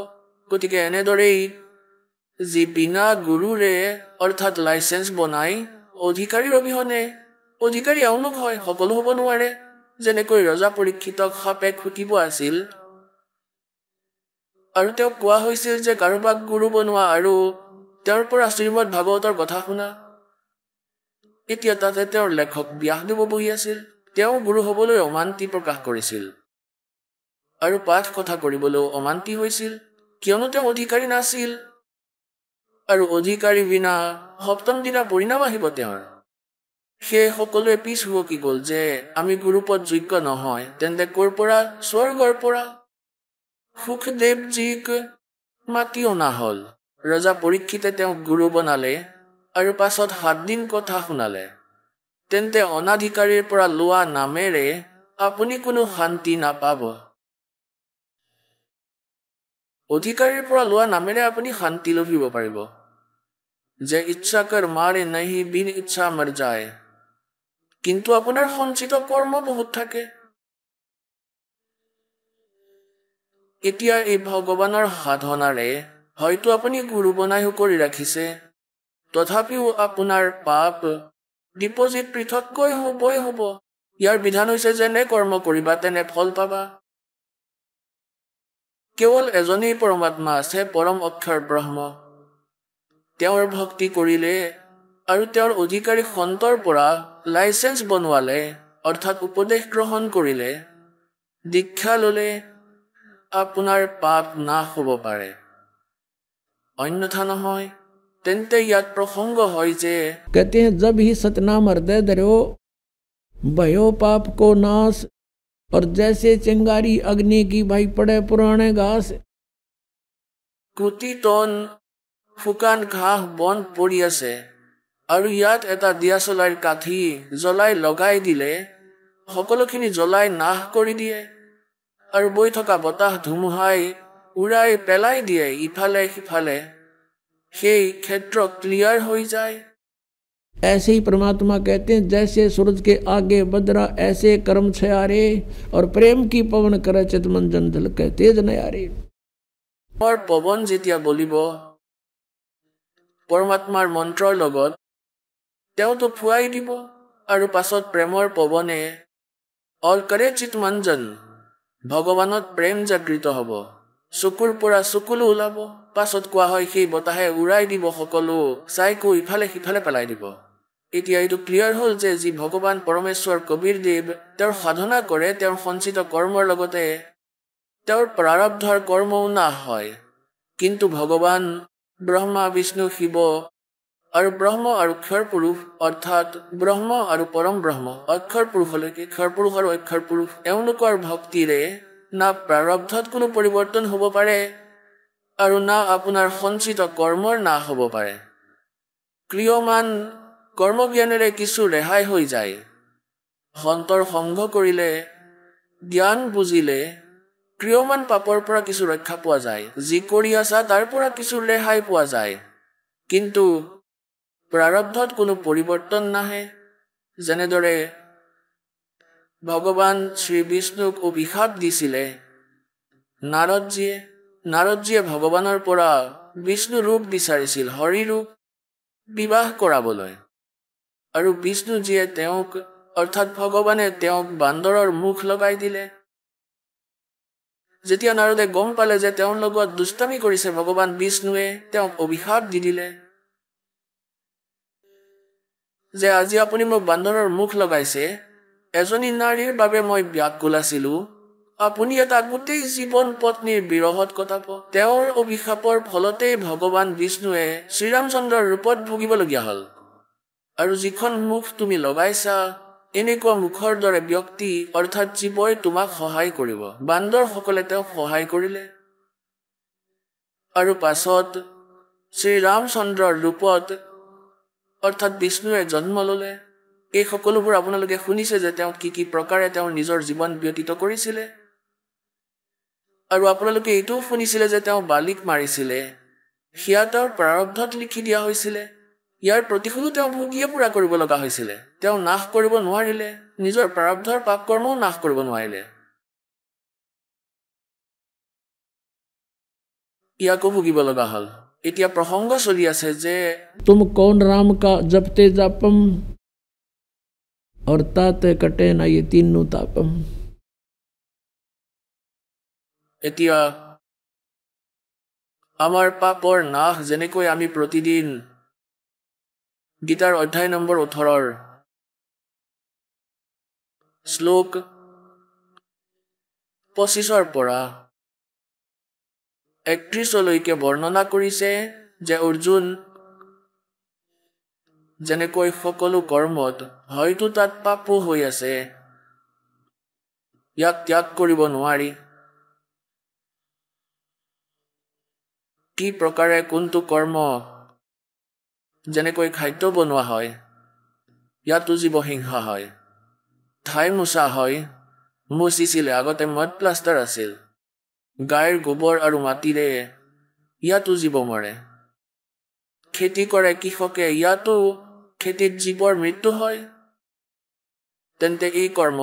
গতিকে এনেদৰেই যি বিনা গুৰুৰে অৰ্থাৎ লাইচেন্স বনাই অধিকাৰীৰ অবিহনে, অধিকাৰী এওঁলোক হয়, সকলো হ'ব নোৱাৰে। যেনেকৈ ৰজা পৰীক্ষিতক সাপে খুটিব আছিল আৰু তেওঁক কোৱা হৈছিল যে কাৰোবাক গুৰু বনোৱা আৰু তেওঁৰ পৰা শ্ৰীমদ ভাগৱতৰ কথা শুনা। এতিয়া তাতে তেওঁৰ লেখক ব্যাসদেৱ বহি আছিল। তেওঁ গুৰু হ'বলৈ অমান্তি প্ৰকাশ কৰিছিল আৰু পাঠ কথা কৰিবলৈও অমান্তি হৈছিল, কিয়নো তেওঁ অধিকাৰী নাছিল। আৰু অধিকাৰী বিনা সপ্তম দিনা পৰিণাম আহিব তেওঁৰ। সেয়ে সকলোৱে পিছ হুৱকি গ'ল যে আমি গুৰুপদ যোগ্য নহয়, তেন্তে ক'ৰ পৰা? স্বৰ্গৰ পৰা। সুখদেৱজীক মাতি অনা হ'ল। ৰজা পৰীক্ষিতে তেওঁক গুৰু বনালে আৰু পাছত 7 দিন কথা শুনালে। তেন্তে অনাধিকাৰীৰ পৰা লোৱা নামেৰে আপুনি কোনো শান্তি নাপাব। অধিকাৰীৰ পৰা লোৱা নামেৰে আপুনি শান্তি লভিব পাৰিব। যে ইচ্ছা কৰ মাৰে নাহি বিন ইচ্ছা মৰ যায়। কিন্তু আপোনাৰ সঞ্চিত কৰ্ম বহুত থাকে। এতিয়া এই ভগৱানৰ সাধনাৰে হয়তো আপুনি গুৰু বনাইও কৰি ৰাখিছে, তথাপিও আপোনাৰ পাপ ডিপজিট পৃথককৈ হ'বই হ'ব। ইয়াৰ বিধান হৈছে যেনে কৰ্ম কৰিবা তেনে ফল পাবা। কেৱল এজনেই পৰমাত্মা আছে, পৰম অক্ষৰ ব্ৰহ্ম। তেওঁৰ ভক্তি কৰিলে আৰু তেওঁৰ অধিকাৰী সন্তৰ পৰা লাইচেন্স বনোৱালে, অৰ্থাৎ উপদেশ গ্ৰহণ কৰিলে, দীক্ষা ল'লে আপোনাৰ পাপ নাশ হ'ব পাৰে। অন্যথা নহয়। তেন্তে ইয়াত প্ৰসংগ হয় যে कहते हैं जब ही सतनाम हृदय धरो भयो पाप को नाश, और जैसे चिंगारी अग्नि की भाई पड़े पुराने घास। কোটি টন শুকান ঘাঁহ বন পৰি আছে আৰু ইয়াত এটা দিয়াচলাইৰ কাঠি জ্বলাই লগাই দিলে সকলোখিনি জ্বলাই নাশ কৰি দিয়ে আৰু বৈ থকা বতাহ ধুমুহাই উৰাই পেলাই দিয়ে ইফালে সিফালে। সেই ক্ষেত্ৰ ক্লিয়াৰ হৈ যায়। ऐसे ही परमात्मा कहते हैं जैसे सूरज के आगे बदरा ऐसे कर्म छयारे, और प्रेम की पवन करे चितमंजन दल के तेज नयारे। और पवन যেতিয়া বলিব পৰমাত্মাৰ মন্ত্ৰৰ লগত, তেওঁতো ফুৱাই দিব আৰু পাছত প্ৰেমৰ পৱনে অল কৰে চিতমঞ্জন, ভগৱানত প্ৰেম জাগৃত হ'ব, চকুৰ পৰা চকুলো ওলাব। পাছত কোৱা হয় সেই বতাহে উৰাই দিব সকলো চাইকো ইফালে সিফালে পেলাই দিব। এতিয়া এইটো ক্লিয়াৰ হ'ল যে যি ভগৱান পৰমেশ্বৰ কবীৰ দেৱ তেওঁৰ সাধনা কৰে, তেওঁৰ সঞ্চিত কৰ্মৰ লগতে তেওঁৰ প্ৰাৰব্ধৰ কৰ্মও নাশ হয়। কিন্তু ভগৱান ব্ৰহ্মা বিষ্ণু শিৱ আৰু ব্ৰহ্ম আৰু ক্ষৰ পুৰুষ, অৰ্থাৎ ব্ৰহ্ম আৰু পৰম ব্ৰহ্ম, অক্ষৰ পুৰুষলৈকে ক্ষৰ পুৰুষ আৰু অক্ষৰ পুৰুষ, এওঁলোকৰ ভক্তিৰে না প্ৰাৰব্ধত কোনো পৰিৱৰ্তন হ'ব পাৰে আৰু না আপোনাৰ সঞ্চিত কৰ্মৰ নাশ হ'ব পাৰে। ক্ৰিয়মান কৰ্মজ্ঞানেৰে কিছু ৰেহাই হৈ যায়। সন্তৰ সংগ কৰিলে, জ্ঞান বুজিলে ক্ৰিয়মান পাপৰ পৰা কিছু ৰক্ষা পোৱা যায়। যি কৰি আছা তাৰ পৰা কিছু ৰেহাই পোৱা যায়। কিন্তু প্ৰাৰব্ধত কোনো পৰিৱৰ্তন নাহে। যেনেদৰে ভগৱান শ্ৰী বিষ্ণুক অভিশাপ দিছিলে নাৰদজীয়ে ভগৱানৰ পৰা বিষ্ণু ৰূপ বিচাৰিছিল, হৰি ৰূপ বিবাহ কৰাবলৈ, আৰু বিষ্ণুজীয়ে তেওঁক অৰ্থাৎ ভগৱানে তেওঁক বান্দৰৰ মুখ লগাই দিলে। যেতিয়া নাৰদে গম পালে যে তেওঁৰ লগত দুষ্টামি কৰিছে ভগৱান বিষ্ণুৱে, তেওঁক অভিশাপ দি দিলে যে আজি আপুনি মোক বান্দৰৰ মুখ লগাইছে, এজনী নাৰীৰ বাবে মই ব্যাকুল আছিলো, আপুনি এটা গোটেই জীৱন পত্নীৰ বিৰহত কটাব। তেওঁৰ অভিশাপৰ ফলতেই ভগৱান বিষ্ণুৱে শ্ৰীৰামচন্দ্ৰৰ ৰূপত ভুগিবলগীয়া হ'ল। আৰু যিখন মুখ তুমি লগাইছা, এনেকুৱা মুখৰ দৰে ব্যক্তি অৰ্থাৎ জীৱই তোমাক সহায় কৰিব। বান্দৰসকলে তেওঁক সহায় কৰিলে আৰু পাছত শ্ৰীৰামচন্দ্ৰৰ ৰূপত অৰ্থাৎ বিষ্ণুৱে জন্ম ল'লে। এই সকলোবোৰ আপোনালোকে শুনিছে যে তেওঁ কি প্ৰকাৰে তেওঁৰ নিজৰ জীৱন ব্যতীত কৰিছিলে। আৰু আপোনালোকে এইটোও শুনিছিলে যে তেওঁ বালিক মাৰিছিলে, সেয়া তেওঁৰ প্ৰাৰব্ধত লিখি দিয়া হৈছিলে। ইয়াৰ প্ৰতিশোধো তেওঁ ভুগিয়ে পূৰা কৰিব লগা হৈছিলে। তেওঁ নাশ কৰিব নোৱাৰিলে, নিজৰ প্ৰাৰব্ধৰ পাপ কৰ্মও নাশ কৰিব নোৱাৰিলে, ইয়াকো ভুগিব লগা হ'ল। এতিয়া প্ৰসংগ চলি আছে যে तुम कौन राम का जपते जापम, और ताते कटे ना ये तीनों तापम। এতিয়া আমাৰ পাপৰ নাশ যেনেকৈ আমি প্ৰতিদিন গীতাৰ অধ্যায় নম্বৰ 18 শ্লোক 25 পৰা 31লৈকে বৰ্ণনা কৰিছে যে অৰ্জুন যেনেকৈ সকলো কৰ্মত হয়তো তাত পাপো হৈ আছে, ইয়াক ত্যাগ কৰিব নোৱাৰি। কি প্ৰকাৰে কোনটো কৰ্ম, যেনেকৈ খাদ্য বনোৱা হয়, ইয়াতো জীৱহিংসা হয়, ঠাই মোচা হয়, মুচিছিলে আগতে মড প্লাষ্টাৰ আছিল, গাইৰ গোবৰ আৰু মাটিৰে ইয়াতো জীৱ মৰে। খেতি কৰে কৃষকে, ইয়াতো খেতিত জীৱৰ মৃত্যু হয়। তেন্তে এই কৰ্ম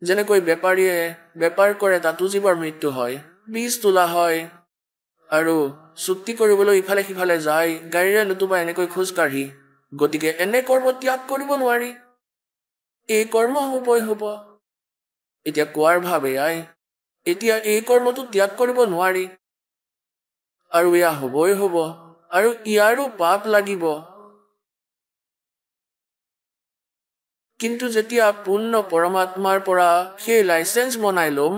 যেনেকৈ বেপাৰীয়ে বেপাৰ কৰে তাতো জীৱৰ মৃত্যু হয়, বীজ তোলা হয় আৰু চুক্তি কৰিবলৈ ইফালে সিফালে যায় গাড়ীৰে নতুবা এনেকৈ খোজকাঢ়ি। গতিকে এনে কৰ্ম ত্যাগ কৰিব নোৱাৰি। এই কৰ্ম হ'বই হ'ব। এতিয়া কোৱাৰ ভাৱে এতিয়া এই কৰ্মটো ত্যাগ কৰিব নোৱাৰি, আৰু এয়া হ'বই হ'ব, আৰু ইয়াৰো পাপ লাগিব। কিন্তু যেতিয়া পূৰ্ণ পৰমাত্মাৰ পৰা সেই লাইচেঞ্চ বনাই ল'ম,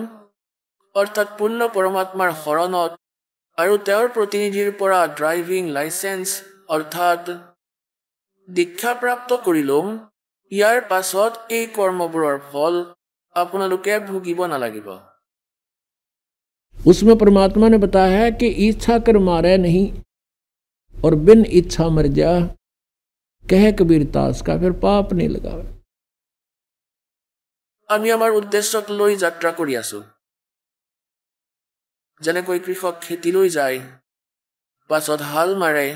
অৰ্থাৎ পূৰ্ণ পৰমাত্মাৰ শৰণত আৰু তেওঁৰ প্ৰতিনিধিৰ পৰা ড্ৰাইভিং লাইচেঞ্চ অৰ্থাৎ দীক্ষা প্ৰাপ্ত কৰি ল'ম, ইয়াৰ পাছত এই কৰ্মবোৰৰ ফল আপোনালোকে ভুগিব নালাগিব। उसमें परमात्मा ने बताया है कि इच्छा कर मारे नहीं और बिन इच्छा मर जा, कह कबीर दास का, फिर पाप नहीं लगा। আমি আমাৰ উদ্দেশ্যক লৈ যাত্ৰা কৰি আছো। যেনেকৈ কৃষক খেতিলৈ যায়, পাছত হাল মাৰে,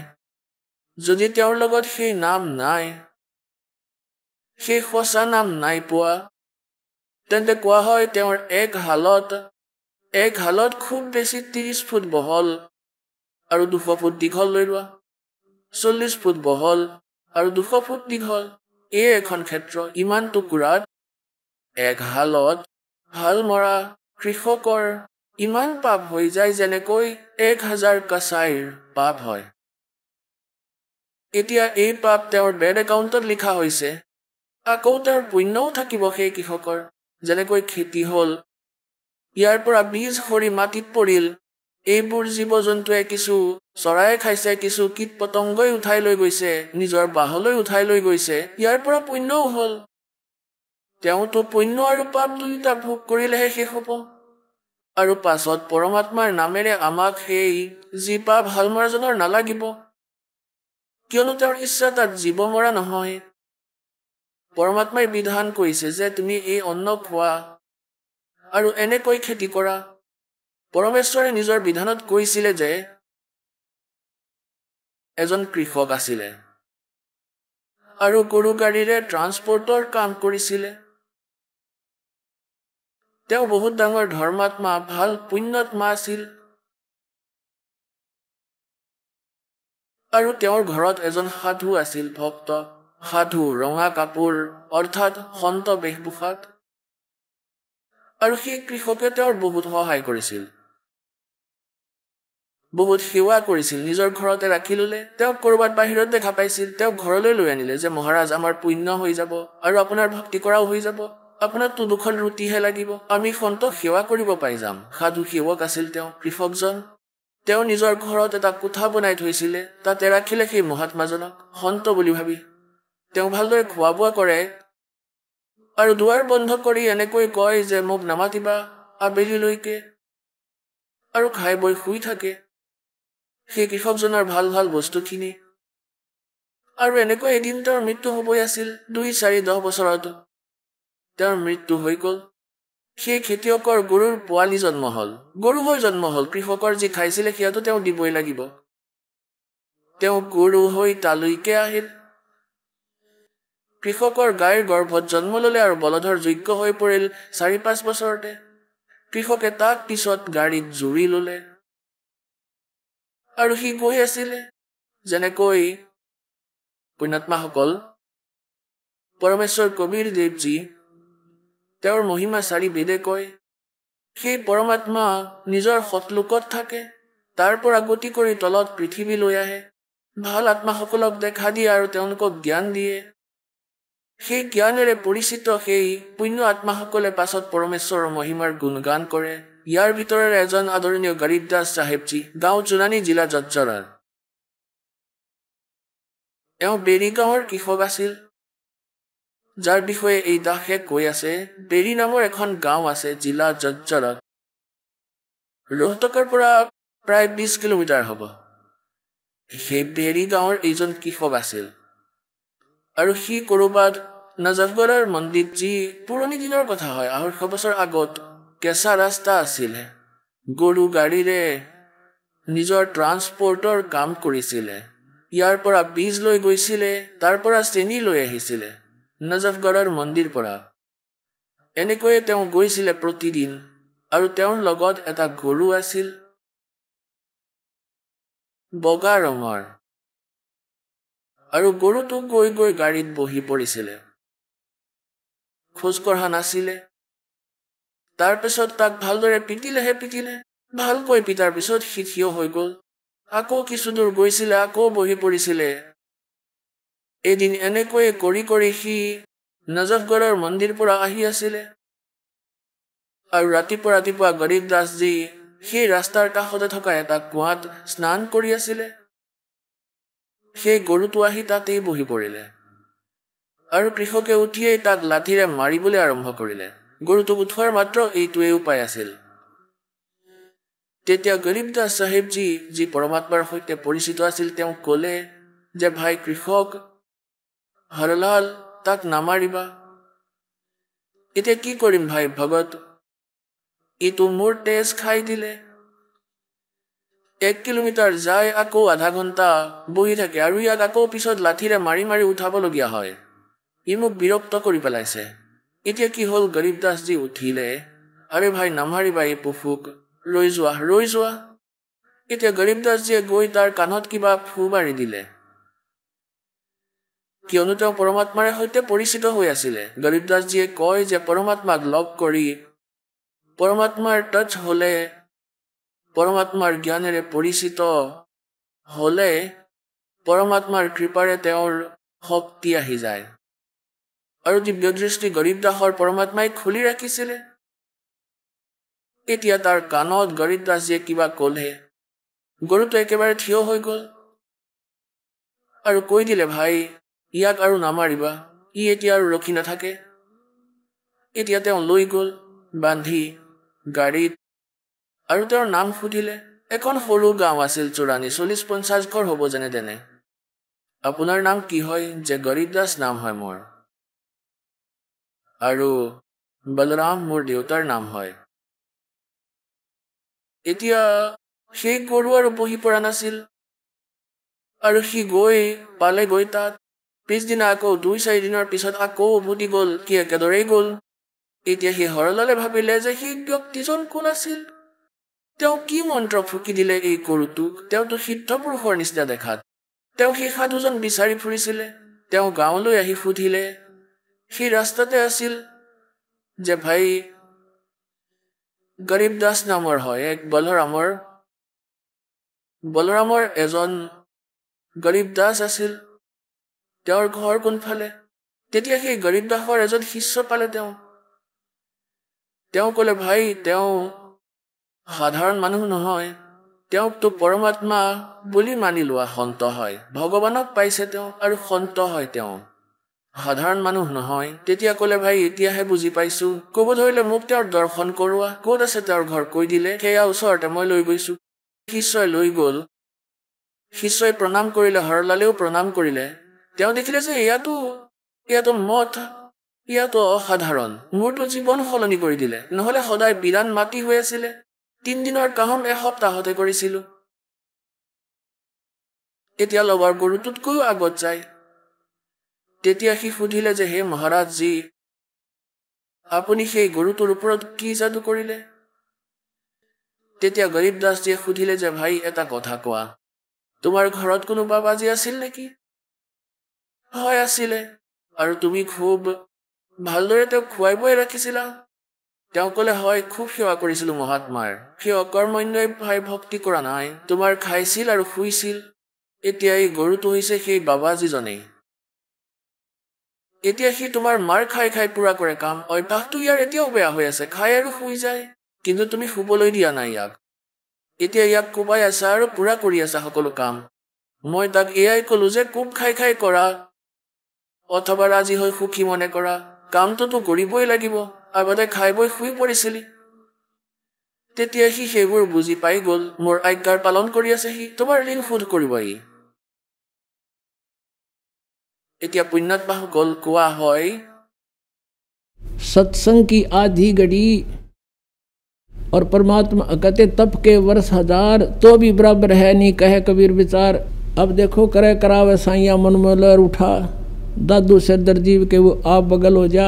যদি তেওঁৰ লগত সেই নাম নাই, সেই সঁচা নাম নাই পোৱা, তেন্তে কোৱা হয় তেওঁৰ এক হালত খুব বেছি 30 ফুট বহল আৰু 200 ফুট দীঘল লৈ লোৱা, 40 ফুট বহল আৰু 200 ফুট দীঘল, এই এখন ক্ষেত্ৰ ইমান টুকুৰাত এক হালত হাল মৰা কৃষকৰ ইমান পাপ হৈ যায় যেনেকৈ 1000 কাছাইৰ পাপ হয়। এতিয়া এই পাপ তেওঁৰ বেড একাউণ্টত লিখা হৈছে, আকৌ তেওঁৰ পুণ্যও থাকিব সেই কৃষকৰ। যেনেকৈ খেতি হ'ল, ইয়াৰ পৰা বীজ সৰি মাটিত পৰিল, এইবোৰ জীৱ জন্তুৱে কিছু চৰাই খাইছে, কিছু কীট পতংগই উঠাই লৈ গৈছে, নিজৰ বাহলৈ উঠাই লৈ গৈছে, ইয়াৰ পৰা পুণ্যও হ'ল। তেওঁতো পুণ্য আৰু পাপ দুয়োটা ভোগ কৰিলেহে শেষ হ'ব, আৰু পাছত পৰমাত্মাৰ নামেৰে আমাক সেই যি পাপ হাল মৰাজনৰ নালাগিব, কিয়নো তেওঁৰ ইচ্ছা তাত জীৱ মৰা নহয়। পৰমাত্মাই বিধান কৰিছে যে তুমি এই অন্ন খোৱা আৰু এনেকৈ খেতি কৰা। পৰমেশ্বৰে নিজৰ বিধানত কৈছিলে যে এজন কৃষক আছিলে আৰু গৰু গাড়ীৰে ট্ৰান্সপৰ্টৰ কাম কৰিছিলে। তেওঁ বহুত ডাঙৰ ধৰ্মাত্মা, ভাল পুণ্যাত্মা আছিল, আৰু তেওঁৰ ঘৰত এজন সাধু আছিল, ভক্ত সাধু, ৰঙা কাপোৰ অৰ্থাৎ সন্ত বেশভূষাত, আৰু সেই কৃষকে তেওঁৰ বহুত সহায় কৰিছিল, বহুত সেৱা কৰিছিল, নিজৰ ঘৰতে ৰাখি ল'লে। তেওঁক ক'ৰবাত বাহিৰত দেখা পাইছিল, তেওঁক ঘৰলৈ লৈ আনিলে যে মহাৰাজ আমাৰ পুণ্য হৈ যাব আৰু আপোনাৰ ভক্তি কৰাও হৈ যাব, আপোনাকতো 2খন ৰুটিহে লাগিব, আমি সন্তক সেৱা কৰিব পাই যাম। সাধু সেৱক আছিল তেওঁ কৃষকজন। তেওঁ নিজৰ ঘৰত এটা কোঠা বনাই থৈছিলে, তাতে ৰাখিলে সেই মহাত্মাজনক সন্ত বুলি ভাবি। তেওঁ ভালদৰে খোৱা বোৱা কৰে আৰু দুৱাৰ বন্ধ কৰি এনেকৈ কয় যে মোক নামাতিবা আবেলিলৈকে, আৰু খাই বৈ শুই থাকে সেই কৃষকজনৰ ভাল ভাল বস্তুখিনি। আৰু এনেকৈ এদিন তেওঁৰ মৃত্যু হ'বই আছিল, 2, 4, 10 বছৰত তেওঁৰ মৃত্যু হৈ গ'ল। সেই খেতিয়কৰ গৰুৰ পোৱালি জন্ম হ'ল, গৰু হৈ জন্ম হ'ল, কৃষকৰ যি খাইছিলে সেয়াতো তেওঁ দিবই লাগিব। তেওঁ গৰু হৈ তালৈকে আহিল, কৃষকৰ গাইৰ গৰ্ভত জন্ম ল'লে আৰু বলধৰ যোগ্য হৈ পৰিল 4-5 বছৰতে। কৃষকে তাক পিছত গাড়ীত জুৰি ল'লে, আৰু সি গৈ আছিলে। যেনেকৈ পুণ্যাত্মাসকল পৰমেশ্বৰ কবীৰ দেৱজী, তেওঁৰ মহিমা 4 বেদে কয়, সেই পৰমাত্মা নিজৰ সতলোকত থাকে, তাৰ পৰা গতি কৰি তলত পৃথিৱীলৈ আহে, ভাল আত্মাসকলক দেখা দিয়ে আৰু তেওঁলোকক জ্ঞান দিয়ে। সেই জ্ঞানেৰে পৰিচিত সেই পুণ্য আত্মাসকলে পাছত পৰমেশ্বৰৰ মহিমাৰ গুণগান কৰে। ইয়াৰ ভিতৰৰ এজন আদৰণীয় গৰীব দাস চাহেবজী, গাঁও চুনানী, জিলা জজ্জৰাৰ। এওঁ বেৰী গাঁৱৰ কৃষক আছিল, যাৰ বিষয়ে এই দাসে কৈ আছে। বেৰী নামৰ এখন গাঁও আছে জিলা জজ্জৰত, ৰোহতকৰ পৰা প্ৰায় 20 কিলোমিটাৰ হ'ব। সেই বেৰী গাঁৱৰ এইজন কৃষক আছিল, আৰু সি ক'ৰবাত নজফগড়ৰ মন্দিৰ, যি পুৰণি দিনৰ কথা হয়, 250 বছৰ আগত কেঁচা ৰাস্তা আছিলে, গৰু গাড়ীৰে নিজৰ ট্ৰান্সপৰ্টৰ কাম কৰিছিলে। ইয়াৰ পৰা বীজ লৈ গৈছিলে, তাৰ পৰা চেনি লৈ আহিছিলে নজফগড়ৰ মন্দিৰ পৰা। এনেকৈয়ে তেওঁ গৈছিলে প্ৰতিদিন, আৰু তেওঁৰ লগত এটা গৰু আছিল বগা ৰঙৰ, আৰু গৰুটো গৈ গৈ গাড়ীত বহি পৰিছিলে। খোজ কঢ়া নাছিলে তাৰপিছত তাক ভালদৰে পিটিলে ভালকৈ পিটাৰ পিছত সি থিয় হৈ গ'ল আকৌ কিছু দূৰ গৈছিলে আকৌ বহি পৰিছিলে এদিন এনেকৈ কৰি সি নজফগড়ৰ মন্দিৰ পৰা আহি আছিলে আৰু ৰাতিপুৱা গৰীব দাসজী সেই ৰাস্তাৰ কাষতে থকা এটা কুঁৱাত স্নান কৰি আছিলে সেই গৰুটো আহি তাতেই বহি পৰিলে আৰু কৃষকে উঠিয়েই তাক লাঠিৰে মাৰিবলৈ আৰম্ভ কৰিলে গৰুটোক উঠোৱাৰ মাত্ৰ এইটোৱে উপায় আছিল তেতিয়া গৰীব দাস চাহেবজী যি পৰমাত্মাৰ সৈতে পৰিচিত আছিল তেওঁ ক'লে যে ভাই কৃষক হৰলাল তাক নামাৰিবা এতিয়া কি কৰিম ভাই ভগত ইটো মোৰ তেজ খাই দিলে 1 কিলোমিটাৰ যায় আকৌ আধা ঘণ্টা বহি থাকে আৰু ইয়াক আকৌ পিছত লাঠিৰে মাৰি উঠাবলগীয়া হয় ই মোক বিৰক্ত কৰি পেলাইছে এতিয়া কি হ'ল গৰীব দাসজী উঠিলে আৰে ভাই নামাৰিবা এই পশুক ৰৈ যোৱা এতিয়া গৰীব দাসজীয়ে গৈ তাৰ কাণত কিবা ফু মাৰি দিলে কিয়নো তেওঁ পৰমাত্মাৰ সৈতে পৰিচিত হৈ আছিলে গৰীব দাসজীয়ে কয় যে পৰমাত্মাক লগ কৰি পৰমাত্মাৰ টাচ হলে পৰমাত্মাৰ জ্ঞানেৰে পৰিচিত হলে পৰমাত্মাৰ কৃপাৰে তেওঁৰ শক্তি আহি যায় আৰু দিব্য দৃষ্টি গৰীব দাসৰ পৰমাত্মাই খুলি ৰাখিছিলে এতিয়া তাৰ কাণত গৰীব দাসজীয়ে কিবা ক'লে গৰুটো একেবাৰে থিয় হৈ গ'ল আৰু কৈ দিলে ভাই ইয়াক আৰু নামাৰিবা ই এতিয়া আৰু ৰখি নাথাকে এতিয়া তেওঁ লৈ গ'ল বান্ধি গাড়ীত আৰু তেওঁৰ নাম সুধিলে এখন সৰু গাঁও আছিল চোৰানি 40-50 ঘৰ হ'ব যেনে তেনে আপোনাৰ নাম কি হয় যে গৰীব দাস নাম হয় মোৰ আৰু বলৰাম মোৰ দেউতাৰ নাম হয় এতিয়া সেই গৰু আৰু বহি পৰা নাছিল আৰু সি পালে গৈ তাত পিছদিনা আকৌ 2-4 দিনৰ পিছত আকৌ উভতি গ'ল কি একেদৰেই গ'ল এতিয়া সি হৰলালে ভাবিলে যে সেই ব্যক্তিজন কোন আছিল তেওঁ কি মন্ত্ৰ ফুকি দিলে এই গৰুটোক তেওঁতো সিদ্ধ পুৰুষৰ নিচিনা দেখাত তেওঁ সেই সাধুজন বিচাৰি ফুৰিছিলে তেওঁ গাঁৱলৈ আহি সুধিলে সেই ৰাস্তাতে আছিল যে ভাই গৰীব দাস নামৰ হয় এক বলৰামৰ এজন গৰীব দাস আছিল তেওঁৰ ঘৰ কোনফালে তেতিয়া সেই গৰীব দাসৰ এজন শিষ্য পালে তেওঁ ক'লে ভাই তেওঁ সাধাৰণ মানুহ নহয় তেওঁকতো পৰমাত্মা বুলি মানি লোৱা সন্ত হয় ভগৱানক পাইছে তেওঁ আৰু সন্ত হয় তেওঁ সাধাৰণ মানুহ নহয় তেতিয়া ক'লে ভাই এতিয়াহে বুজি পাইছো ক'ব ধৰিলে মোক তেওঁৰ দৰ্শন কৰোৱা ক'ত আছে তেওঁৰ ঘৰ কৈ দিলে সেয়া ওচৰতে মই লৈ গৈছো শিষ্যই লৈ গ'ল শিষ্যই প্ৰণাম কৰিলে হৰলালেও প্ৰণাম কৰিলে তেওঁ দেখিলে যে ইয়াতো মঠ ইয়াতো অসাধাৰণ মোৰতো জীৱন সলনি কৰি দিলে নহলে সদায় বিৰাণ মাটি হৈ আছিলে 3 দিনৰ কাম এসপ্তাহতে কৰিছিলো এতিয়া লগৰ গৰুটোতকৈ আগত যায় তেতিয়া সি সুধিলে যে হে মহাৰাজজী আপুনি সেই গৰুটোৰ ওপৰত কি যাদু কৰিলে তেতিয়া গৰীব দাসজীয়ে সুধিলে যে ভাই এটা কথা কোৱা তোমাৰ ঘৰত কোনো বাবাজী আছিল নেকি হয় আছিলে আৰু তুমি খুব ভালদৰে তেওঁক খুৱাই বৈ ৰাখিছিলা তেওঁ ক'লে হয় খুব সেৱা কৰিছিলো মহাত্মাৰ সেই অকৰ্মণ্যই ভাই ভক্তি কৰা নাই তোমাৰ খাইছিল আৰু শুইছিল এতিয়া এই গৰুটো হৈছে সেই বাবাজীজনেই এতিয়া সি তোমাৰ মাৰ খাই পুৰা কৰে কাম অভ্যাসটো ইয়াৰ এতিয়াও বেয়া হৈ আছে খাই আৰু শুই যায় কিন্তু তুমি শুবলৈ দিয়া নাই ইয়াক এতিয়া ইয়াক কোবাই আছা আৰু পুৰা কৰি আছা সকলো কাম মই তাক এয়াই ক'লো যে খুব খাই কৰা অথবা ৰাজি হৈ সুখী মনে কৰা কামটোতো কৰিবই লাগিব আগতে খাই বৈ শুই পৰিছিলি তেতিয়া সি সেইবোৰ বুজি পাই গ'ল মোৰ আজ্ঞাৰ পালন কৰি আছে সি তোমাৰ ঋণ শোধ কৰিব এতিয়া পুণ্যাত্মাসকল কোৱা হয় सत्संग की आधी घड़ी और परमात्मा कहते तप के वर्ष 1000 तो भी बराबर है नहीं कहे कबीर विचार अब देखो करे करावे साइया मन में लहर उठा दादू से दर्जीव के वो आप बगल हो जा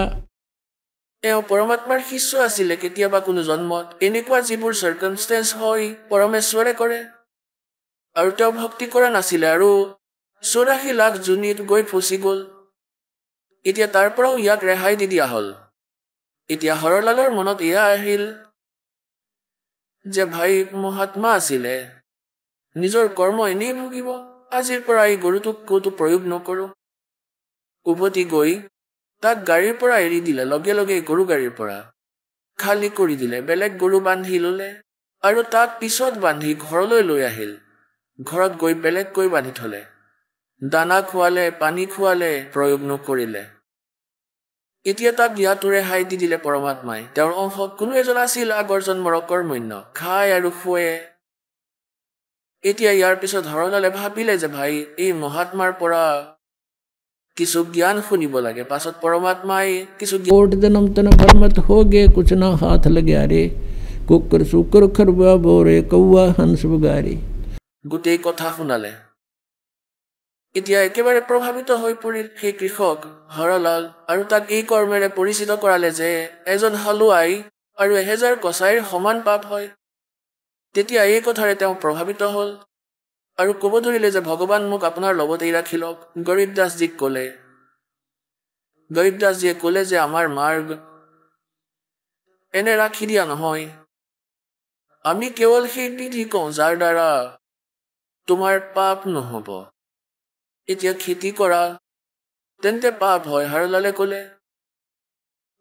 পৰমাত্মাৰ শিষ্য আছিলে কেতিয়াবা কোনো জন্মত এনেকুৱা যিবোৰ সাৰ্কামষ্টেন্স হয় পৰমেশ্বৰে কৰে আৰু তেওঁ ভক্তি কৰা নাছিলে আৰু 84 লাখ জুনিত গৈ ফচি গ'ল এতিয়া তাৰ পৰাও ইয়াক ৰেহাই দি দিয়া হ'ল এতিয়া হৰলালৰ মনত এয়া আহিল যে ভাই মহাত্মা আছিলে, নিজৰ কৰ্ম এনেই ভুগিব, আজিৰ পৰা এই গৰুটোক ক'তো প্ৰয়োগ নকৰোঁ। উভতি গৈ তাক গাড়ীৰ পৰা এৰি দিলে, লগে লগে গৰু গাড়ীৰ পৰা খালী কৰি দিলে, বেলেগ গৰু বান্ধি ল'লে আৰু তাক পিছত বান্ধি ঘৰলৈ লৈ আহিল। ঘৰত গৈ বেলেগকৈ বান্ধি থলে, দানা খোৱালে, পানী খোৱালে, প্ৰয়োগ নকৰিলে। এতিয়া তাক ইয়াতো ৰেহাই দি দিলে পৰমাত্মাই। তেওঁৰ অংশ কোনো এজন আছিল আগৰ জন্মৰ অকৰ্মণ্য, খায় আৰু শুৱে। এতিয়া ইয়াৰ পিছত হৰলালে ভাবিলে যে ভাই এই মহাত্মাৰ পৰা কিছু জ্ঞান শুনিব লাগে। পাছত পৰমাত্মাই কিছু कोट जन्म तन भरमत हो गे कुछ ना हाथ लगे रे कुकर सुकर खरबा बोरे कौआ हंस बगारे গোটেই কথা শুনালে। এতিয়া একেবাৰে প্ৰভাৱিত হৈ পৰিল সেই কৃষক হৰলাল আৰু তাক এই কৰ্মেৰে পৰিচিত কৰালে যে এজন হালোৱাই আৰু 1000 কছাইৰ সমান পাপ হয়। তেতিয়া এই কথাৰে তেওঁ প্ৰভাৱিত হ'ল আৰু ক'ব ধৰিলে যে ভগৱান মোক আপোনাৰ লগতেই ৰাখি লওক। গৰীব দাসজীক ক'লে। গৰীব দাসজীয়ে ক'লে যে আমাৰ মাৰ্গ এনে ৰাখি দিয়া নহয়, আমি কেৱল সেই বিধি কওঁ যাৰ দ্বাৰা তোমাৰ পাপ নহ'ব। এতিয়া খেতি কৰা তেন্তে পাপ হয়, হৰলালে ক'লে,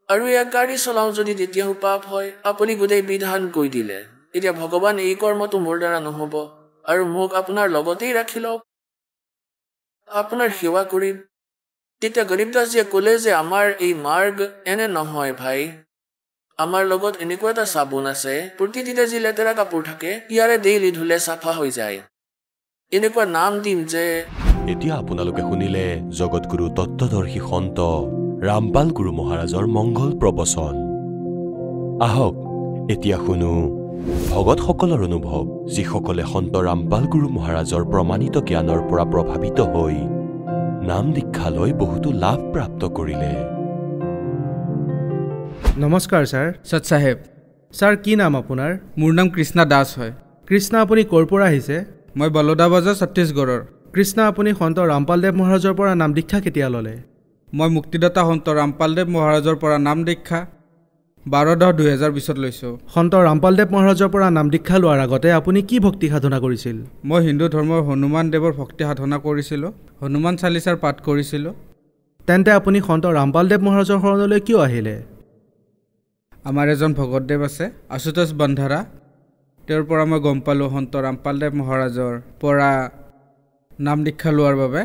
আৰু ইয়াক গাড়ী চলাওঁ যদি তেতিয়াও পাপ হয়। আপুনি গোটেই বিধান কৈ দিলে, এতিয়া ভগৱান এই কৰ্মটো মোৰ দ্বাৰা নহ'ব আৰু মোক আপোনাৰ লগতেই ৰাখি লওক, আপোনাৰ সেৱা কৰিম। তেতিয়া গৰীব দাসজীয়ে ক'লে যে আমাৰ এই মাৰ্গ এনে নহয় ভাই, আমাৰ লগত এনেকুৱা এটা চাবোন আছে, প্ৰতিদিনে যি লেতেৰা কাপোৰ থাকে ইয়াৰে ডেইলি ধুলে চাফা হৈ যায়। এনেকুৱা নাম দিম যে এতিয়া আপোনালোকে শুনিলে জগতগুৰু তত্ত্বদৰ্শী সন্ত ৰামপাল গুৰু মহাৰাজৰ মংগল প্ৰবচন। আহক এতিয়া শুনো ভগতসকলৰ অনুভৱ, যিসকলে সন্ত ৰামপাল গুৰু মহাৰাজৰ প্ৰমাণিত জ্ঞানৰ পৰা প্ৰভাৱিত হৈ নাম দীক্ষা লৈ বহুতো লাভ প্ৰাপ্ত কৰিলে। নমস্কাৰ ছাৰ। সৎ চাহেব, ছাৰ কি নাম আপোনাৰ? মোৰ নাম কৃষ্ণা দাস হয়। কৃষ্ণা, আপুনি ক'ৰ পৰা আহিছে? মই বলোদা বজাৰ ছত্তীশগড়ৰ। কৃষ্ণা, আপুনি সন্ত ৰামপালদেৱ মহাৰাজৰ পৰা নাম দীক্ষা কেতিয়া ল'লে? মই মুক্তিদাতা সন্ত ৰামপালদেৱ মহাৰাজৰ পৰা নাম দীক্ষা 12/10/2020 লৈছোঁ। সন্ত ৰামপালদেৱ মহাৰাজৰ পৰা নাম দীক্ষা লোৱাৰ আগতে আপুনি কি ভক্তি সাধনা কৰিছিল? মই হিন্দু ধৰ্মৰ হনুমান দেৱৰ ভক্তি সাধনা কৰিছিলোঁ, হনুমান চালিচাৰ পাঠ কৰিছিলোঁ। তেন্তে আপুনি সন্ত ৰামপালদেৱ মহাৰাজৰ শৰণলৈ কিয় আহিলে? আমাৰ এজন ভগতদেৱ আছে আশুতোষ বন্ধাৰা, তেওঁৰ পৰা মই গম পালোঁ সন্ত ৰামপালদেৱ মহাৰাজৰ পৰা নাম দীক্ষা লোৱাৰ বাবে।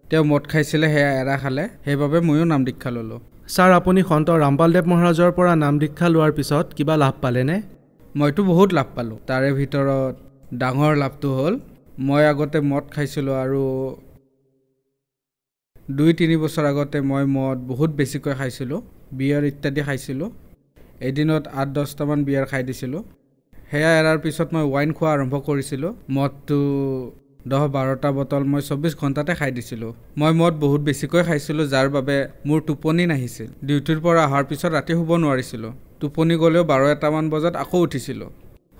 তেওঁ মদ খাইছিলে, সেয়া এৰা খালে, সেইবাবে ময়ো নাম দীক্ষা ল'লোঁ। ছাৰ, আপুনি সন্ত ৰামপালদেৱ মহাৰাজৰ পৰা নাম দীক্ষা লোৱাৰ পিছত কিবা লাভ পালেনে? মইতো বহুত লাভ পালোঁ। তাৰে ভিতৰত ডাঙৰ লাভটো হ'ল মই আগতে মদ খাইছিলোঁ আৰু 2-3 বছৰ আগতে মই মদ বহুত বেছিকৈ খাইছিলোঁ, বিয়াৰ ইত্যাদি খাইছিলোঁ। এদিনত 8-10টামান বিয়াৰ খাই দিছিলোঁ। সেয়া এৰাৰ পিছত মই ৱাইন খোৱা আৰম্ভ কৰিছিলোঁ। মদটো 10-12টা বটল মই 24 ঘণ্টাতে খাই দিছিলোঁ। মই মদ বহুত বেছিকৈ খাইছিলোঁ, যাৰ বাবে মোৰ টোপনি নাহিছিল। ডিউটিৰ পৰা অহাৰ পিছত ৰাতি শুব নোৱাৰিছিলোঁ। টোপনি গ'লেও 12-1টামান বজাত আকৌ উঠিছিলোঁ।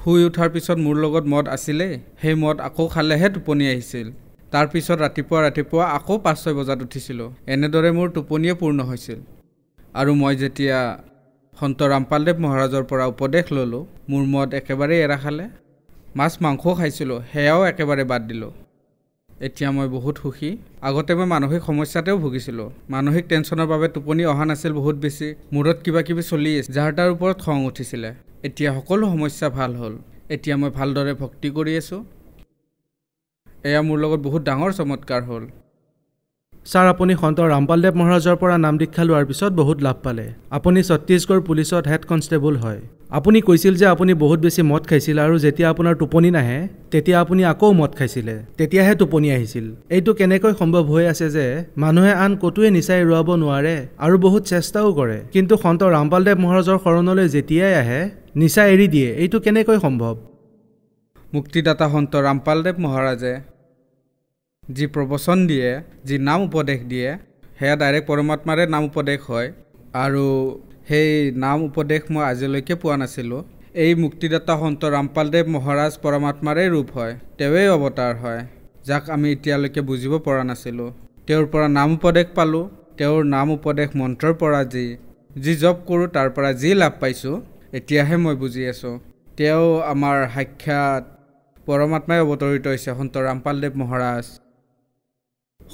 শুই উঠাৰ পিছত মোৰ লগত মদ আছিলেই, সেই মদ আকৌ খালেহে টোপনি আহিছিল। তাৰপিছত ৰাতিপুৱা আকৌ 5-6 বজাত উঠিছিলোঁ। এনেদৰে মোৰ টোপনিয়ে পূৰ্ণ হৈছিল। আৰু মই যেতিয়া সন্ত ৰামপালদেৱ মহাৰাজৰ পৰা উপদেশ ল'লোঁ, মোৰ মদ একেবাৰেই এৰা খালে। মাছ মাংসও খাইছিলোঁ, সেয়াও একেবাৰে বাদ দিলোঁ। এতিয়া মই বহুত সুখী। আগতে মই মানসিক সমস্যাতেও ভুগিছিলোঁ। মানসিক টেনশ্যনৰ বাবে টোপনি অহা নাছিল বহুত বেছি, মূৰত কিবা কিবি চলি আছিল, যাৰ তাৰ ওপৰত খং উঠিছিলে। এতিয়া সকলো সমস্যা ভাল হ'ল। এতিয়া মই ভালদৰে ভক্তি কৰি আছোঁ। এয়া মোৰ লগত বহুত ডাঙৰ চমৎকাৰ হ'ল। ছাৰ, আপুনি সন্ত ৰামপালদেৱ মহাৰাজৰ পৰা নাম দীক্ষা লোৱাৰ পিছত বহুত লাভ পালে। আপুনি ছত্তীশগড় পুলিচত হেড কনষ্টেবল হয়। আপুনি কৈছিল যে আপুনি বহুত বেছি মদ খাইছিল আৰু যেতিয়া আপোনাৰ টোপনি নাহে তেতিয়া আপুনি আকৌ মদ খাইছিলে, তেতিয়াহে টোপনি আহিছিল। এইটো কেনেকৈ সম্ভৱ হৈ আছে যে মানুহে আন ক'তোৱে নিচা এৰুৱাব নোৱাৰে আৰু বহুত চেষ্টাও কৰে, কিন্তু সন্ত ৰামপালদেৱ মহাৰাজৰ শৰণলৈ যেতিয়াই আহে নিচা এৰি দিয়ে? এইটো কেনেকৈ সম্ভৱ? মুক্তিদাতা সন্ত ৰামপালদেৱ মহাৰাজে যি প্ৰবচন দিয়ে, যি নাম উপদেশ দিয়ে, সেয়া ডাইৰেক্ট পৰমাত্মাৰে নাম উপদেশ হয়। আৰু সেই নাম উপদেশ মই আজিলৈকে পোৱা নাছিলোঁ। এই মুক্তিদাতা সন্ত ৰামপালদেৱ মহাৰাজ পৰমাত্মাৰে ৰূপ হয়, তেওঁৱেই অৱতাৰ হয়, যাক আমি এতিয়ালৈকে বুজিব পৰা নাছিলোঁ। তেওঁৰ পৰা নাম উপদেশ পালোঁ। তেওঁৰ নাম উপদেশ মন্ত্ৰৰ পৰা যি যি জব কৰোঁ তাৰ পৰা যি লাভ পাইছোঁ এতিয়াহে মই বুজি আছোঁ। তেওঁ আমাৰ সাক্ষাৎ পৰমাত্মাই অৱতৰিত হৈছে সন্ত ৰামপালদেৱ মহাৰাজ।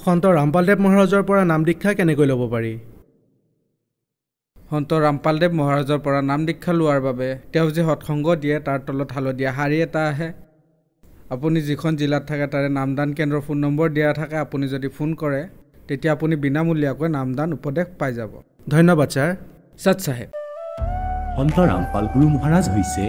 সন্ত ৰামপালদেৱ মহাৰাজৰ পৰা নাম দীক্ষা কেনেকৈ ল'ব পাৰি? সন্ত ৰামপালদেৱ মহাৰাজৰ পৰা নাম দীক্ষা লোৱাৰ বাবে তেওঁ যি সৎসংগ দিয়ে তাৰ তলত হালধীয়া শাৰী এটা আহে। আপুনি যিখন জিলাত থাকে তাৰে নামদান কেন্দ্ৰৰ ফোন নম্বৰ দিয়া থাকে। আপুনি যদি ফোন কৰে তেতিয়া আপুনি বিনামূলীয়াকৈ নামদান উপদেশ পাই যাব। ধন্যবাদ ছাৰ। সৎ চাহেব। সন্ত ৰামপাল গুৰু মহাৰাজ হৈছে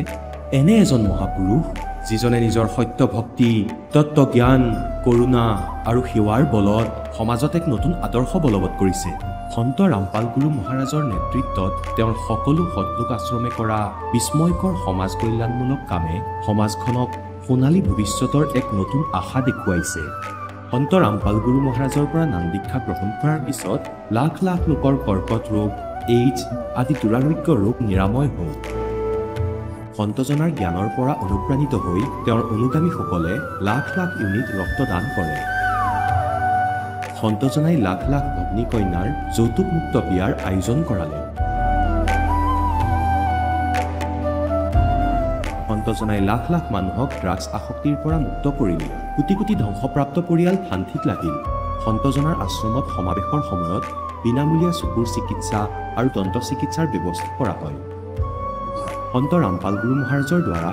এনে এজন মহাপুৰুষ যিজনে নিজৰ সত্য ভক্তি, তত্ত্বজ্ঞান, কৰোণা আৰু সেৱাৰ বলত সমাজত এক নতুন আদৰ্শ বলবৎ কৰিছে। সন্ত ৰামপাল গুৰু মহাৰাজৰ নেতৃত্বত তেওঁৰ সকলো সৎলোক আশ্ৰমে কৰা বিস্ময়কৰ সমাজ কল্যাণমূলক কামে সমাজখনক সোণালী ভৱিষ্যতৰ এক নতুন আশা দেখুৱাইছে। সন্ত ৰামপাল গুৰু মহাৰাজৰ পৰা নাম দীক্ষা গ্ৰহণ কৰাৰ পিছত লাখ লাখ লোকৰ কৰ্কট ৰোগ, এইডছ আদি দুৰাৰোগ্য ৰোগ নিৰাময় হ'ল। সন্তজনাৰ জ্ঞানৰ পৰা অনুপ্ৰাণিত হৈ তেওঁৰ অনুগামীসকলে লাখ লাখ ইউনিট ৰক্তদান কৰে। সন্তজনাই লাখ লাখ ভগ্নী কন্যাৰ যৌতুকমুক্ত বিয়াৰ আয়োজন কৰালে। সন্তজনাই লাখ লাখ মানুহক ড্ৰাগছ আসক্তিৰ পৰা মুক্ত কৰিলে। কোটি কোটি ধ্বংসপ্ৰাপ্ত পৰিয়াল শান্তিত লাগিল। সন্তজনাৰ আশ্ৰমত সমাৱেশৰ সময়ত বিনামূলীয়া চকুৰ চিকিৎসা আৰু দন্ত চিকিৎসাৰ ব্যৱস্থা কৰা হয়। সন্ত ৰামপাল গুৰু মহাৰাজৰ দ্বাৰা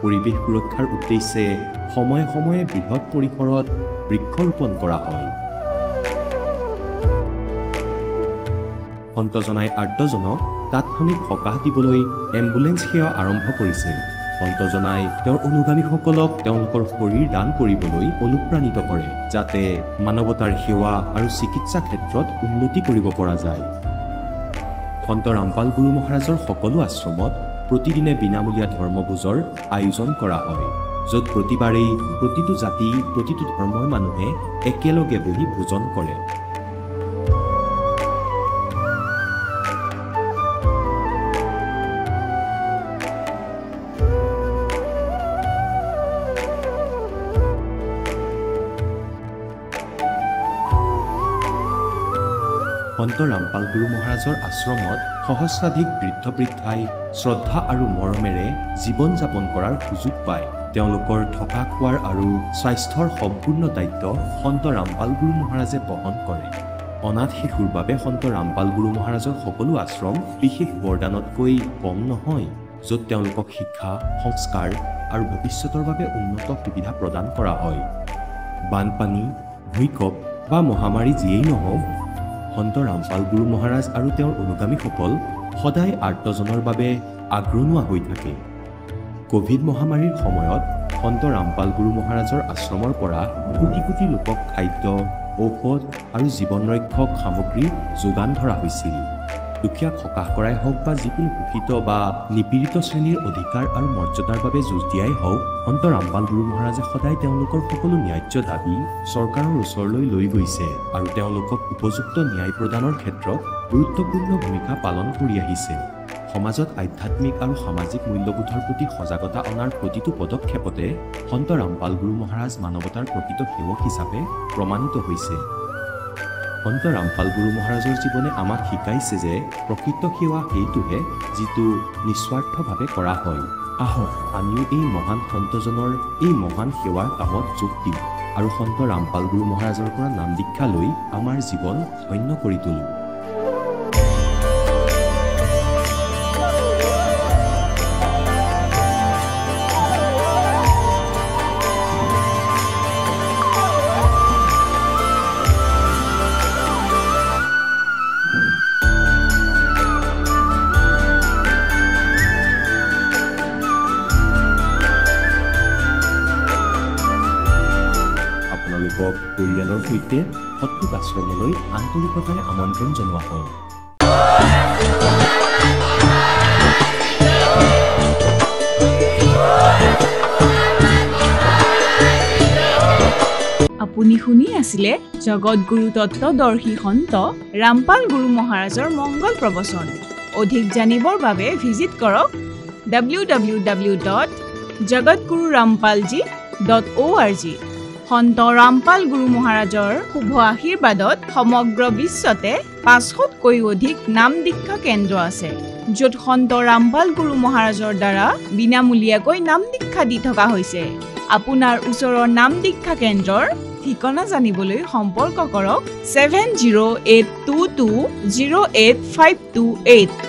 পৰিৱেশ সুৰক্ষাৰ উদ্দেশ্যে সময়ে সময়ে বৃহৎ পৰিসৰত বৃক্ষৰোপণ কৰা হয়। সন্তজনাই আৰ্তজনক তাৎক্ষণিক সকাহ দিবলৈ এম্বুলেন্স সেৱা আৰম্ভ কৰিছে। সন্তজনাই তেওঁৰ অনুগামীসকলক তেওঁলোকৰ শৰীৰ দান কৰিবলৈ অনুপ্ৰাণিত কৰে, যাতে মানৱতাৰ সেৱা আৰু চিকিৎসা ক্ষেত্ৰত উন্নতি কৰিব পৰা যায়। সন্ত ৰামপাল গুৰু মহাৰাজৰ সকলো আশ্ৰমত প্ৰতিদিনে বিনামূলীয়া ধৰ্মভোজৰ আয়োজন কৰা হয়, য'ত প্ৰতিবাৰেই প্ৰতিটো জাতি, প্ৰতিটো ধৰ্মৰ মানুহে একেলগে বহি ভোজন কৰে। সন্ত ৰামপাল গুৰু মহাৰাজৰ আশ্ৰমত সহস্ৰাধিক বৃদ্ধ বৃদ্ধাই শ্ৰদ্ধা আৰু মৰমেৰে জীৱন যাপন কৰাৰ সুযোগ পায়। তেওঁলোকৰ থকা খোৱাৰ আৰু স্বাস্থ্যৰ সম্পূৰ্ণ দায়িত্ব সন্ত ৰামপাল গুৰু মহাৰাজে বহন কৰে। অনাথ শিশুৰ বাবে সন্ত ৰামপাল গুৰু মহাৰাজৰ সকলো আশ্ৰম বিশেষ বৰদানতকৈ কম নহয়, য'ত তেওঁলোকক শিক্ষা, সংস্কাৰ আৰু ভৱিষ্যতৰ বাবে উন্নত সুবিধা প্ৰদান কৰা হয়। বানপানী, ভূঁইকঁপ বা মহামাৰী যিয়েই নহওক, সন্ত ৰামপাল গুৰু মহাৰাজ আৰু তেওঁৰ অনুগামীসকল সদায় আৰ্তজনৰ বাবে আগ্ৰনোৱা হৈ থাকে। কোভিড মহামাৰীৰ সময়ত সন্ত ৰামপাল গুৰু মহাৰাজৰ আশ্ৰমৰ পৰা কোটি কোটি লোকক খাদ্য, ঔষধ আৰু জীৱন ৰক্ষক সামগ্ৰী যোগান ধৰা হৈছিল। দুখীয়াক সকাহ কৰাই হওক বা যিকোনো শোষিত বা নিপীড়িত শ্ৰেণীৰ অধিকাৰ আৰু মৰ্যাদাৰ বাবে যুঁজ দিয়াই হওক, সন্ত ৰামপাল গুৰু মহাৰাজে সদায় তেওঁলোকৰ সকলো ন্যায্য দাবী চৰকাৰৰ ওচৰলৈ লৈ গৈছে আৰু তেওঁলোকক উপযুক্ত ন্যায় প্ৰদানৰ ক্ষেত্ৰত গুৰুত্বপূৰ্ণ ভূমিকা পালন কৰি আহিছে। সমাজত আধ্যাত্মিক আৰু সামাজিক মূল্যবোধৰ প্ৰতি সজাগতা অনাৰ প্ৰতিটো পদক্ষেপতে সন্ত ৰামপাল গুৰু মহাৰাজ মানৱতাৰ প্ৰকৃত সেৱক হিচাপে প্ৰমাণিত হৈছে। সন্ত ৰামপাল গুৰু মহাৰাজৰ জীৱনে আমাক শিকাইছে যে প্ৰকৃত সেৱা সেইটোহে যিটো নিস্বাৰ্থভাৱে কৰা হয়। আহক আমিও এই মহান সন্তজনৰ এই মহান সেৱাৰ কামত যোগ দিওঁ আৰু সন্ত ৰামপাল গুৰু মহাৰাজৰ পৰা নাম দীক্ষা লৈ আমাৰ জীৱন ধন্য কৰি তোলোঁ। পৰিয়ালৰ সৈতে সৎলোক আশ্ৰমলৈ আন্তৰিকতাৰে আমন্ত্ৰণ জনোৱা হয়। আপুনি শুনি আছিলে জগতগুৰু তত্ত্বদৰ্শী সন্ত ৰামপাল গুৰু মহাৰাজৰ মংগল প্ৰবচন। অধিক জানিবৰ বাবে ভিজিট কৰক www.jagatgururampalji.org। সন্ত ৰামপাল গুৰু মহাৰাজৰ শুভ আশীৰ্বাদত সমগ্ৰ বিশ্বতে 500তকৈ অধিক নাম দীক্ষা কেন্দ্ৰ আছে, য'ত সন্ত ৰামপাল গুৰু মহাৰাজৰ দ্বাৰা বিনামূলীয়াকৈ নাম দীক্ষা দি থকা হৈছে। আপোনাৰ ওচৰৰ নাম দীক্ষা কেন্দ্ৰৰ ঠিকনা জানিবলৈ সম্পৰ্ক কৰক 7082208528।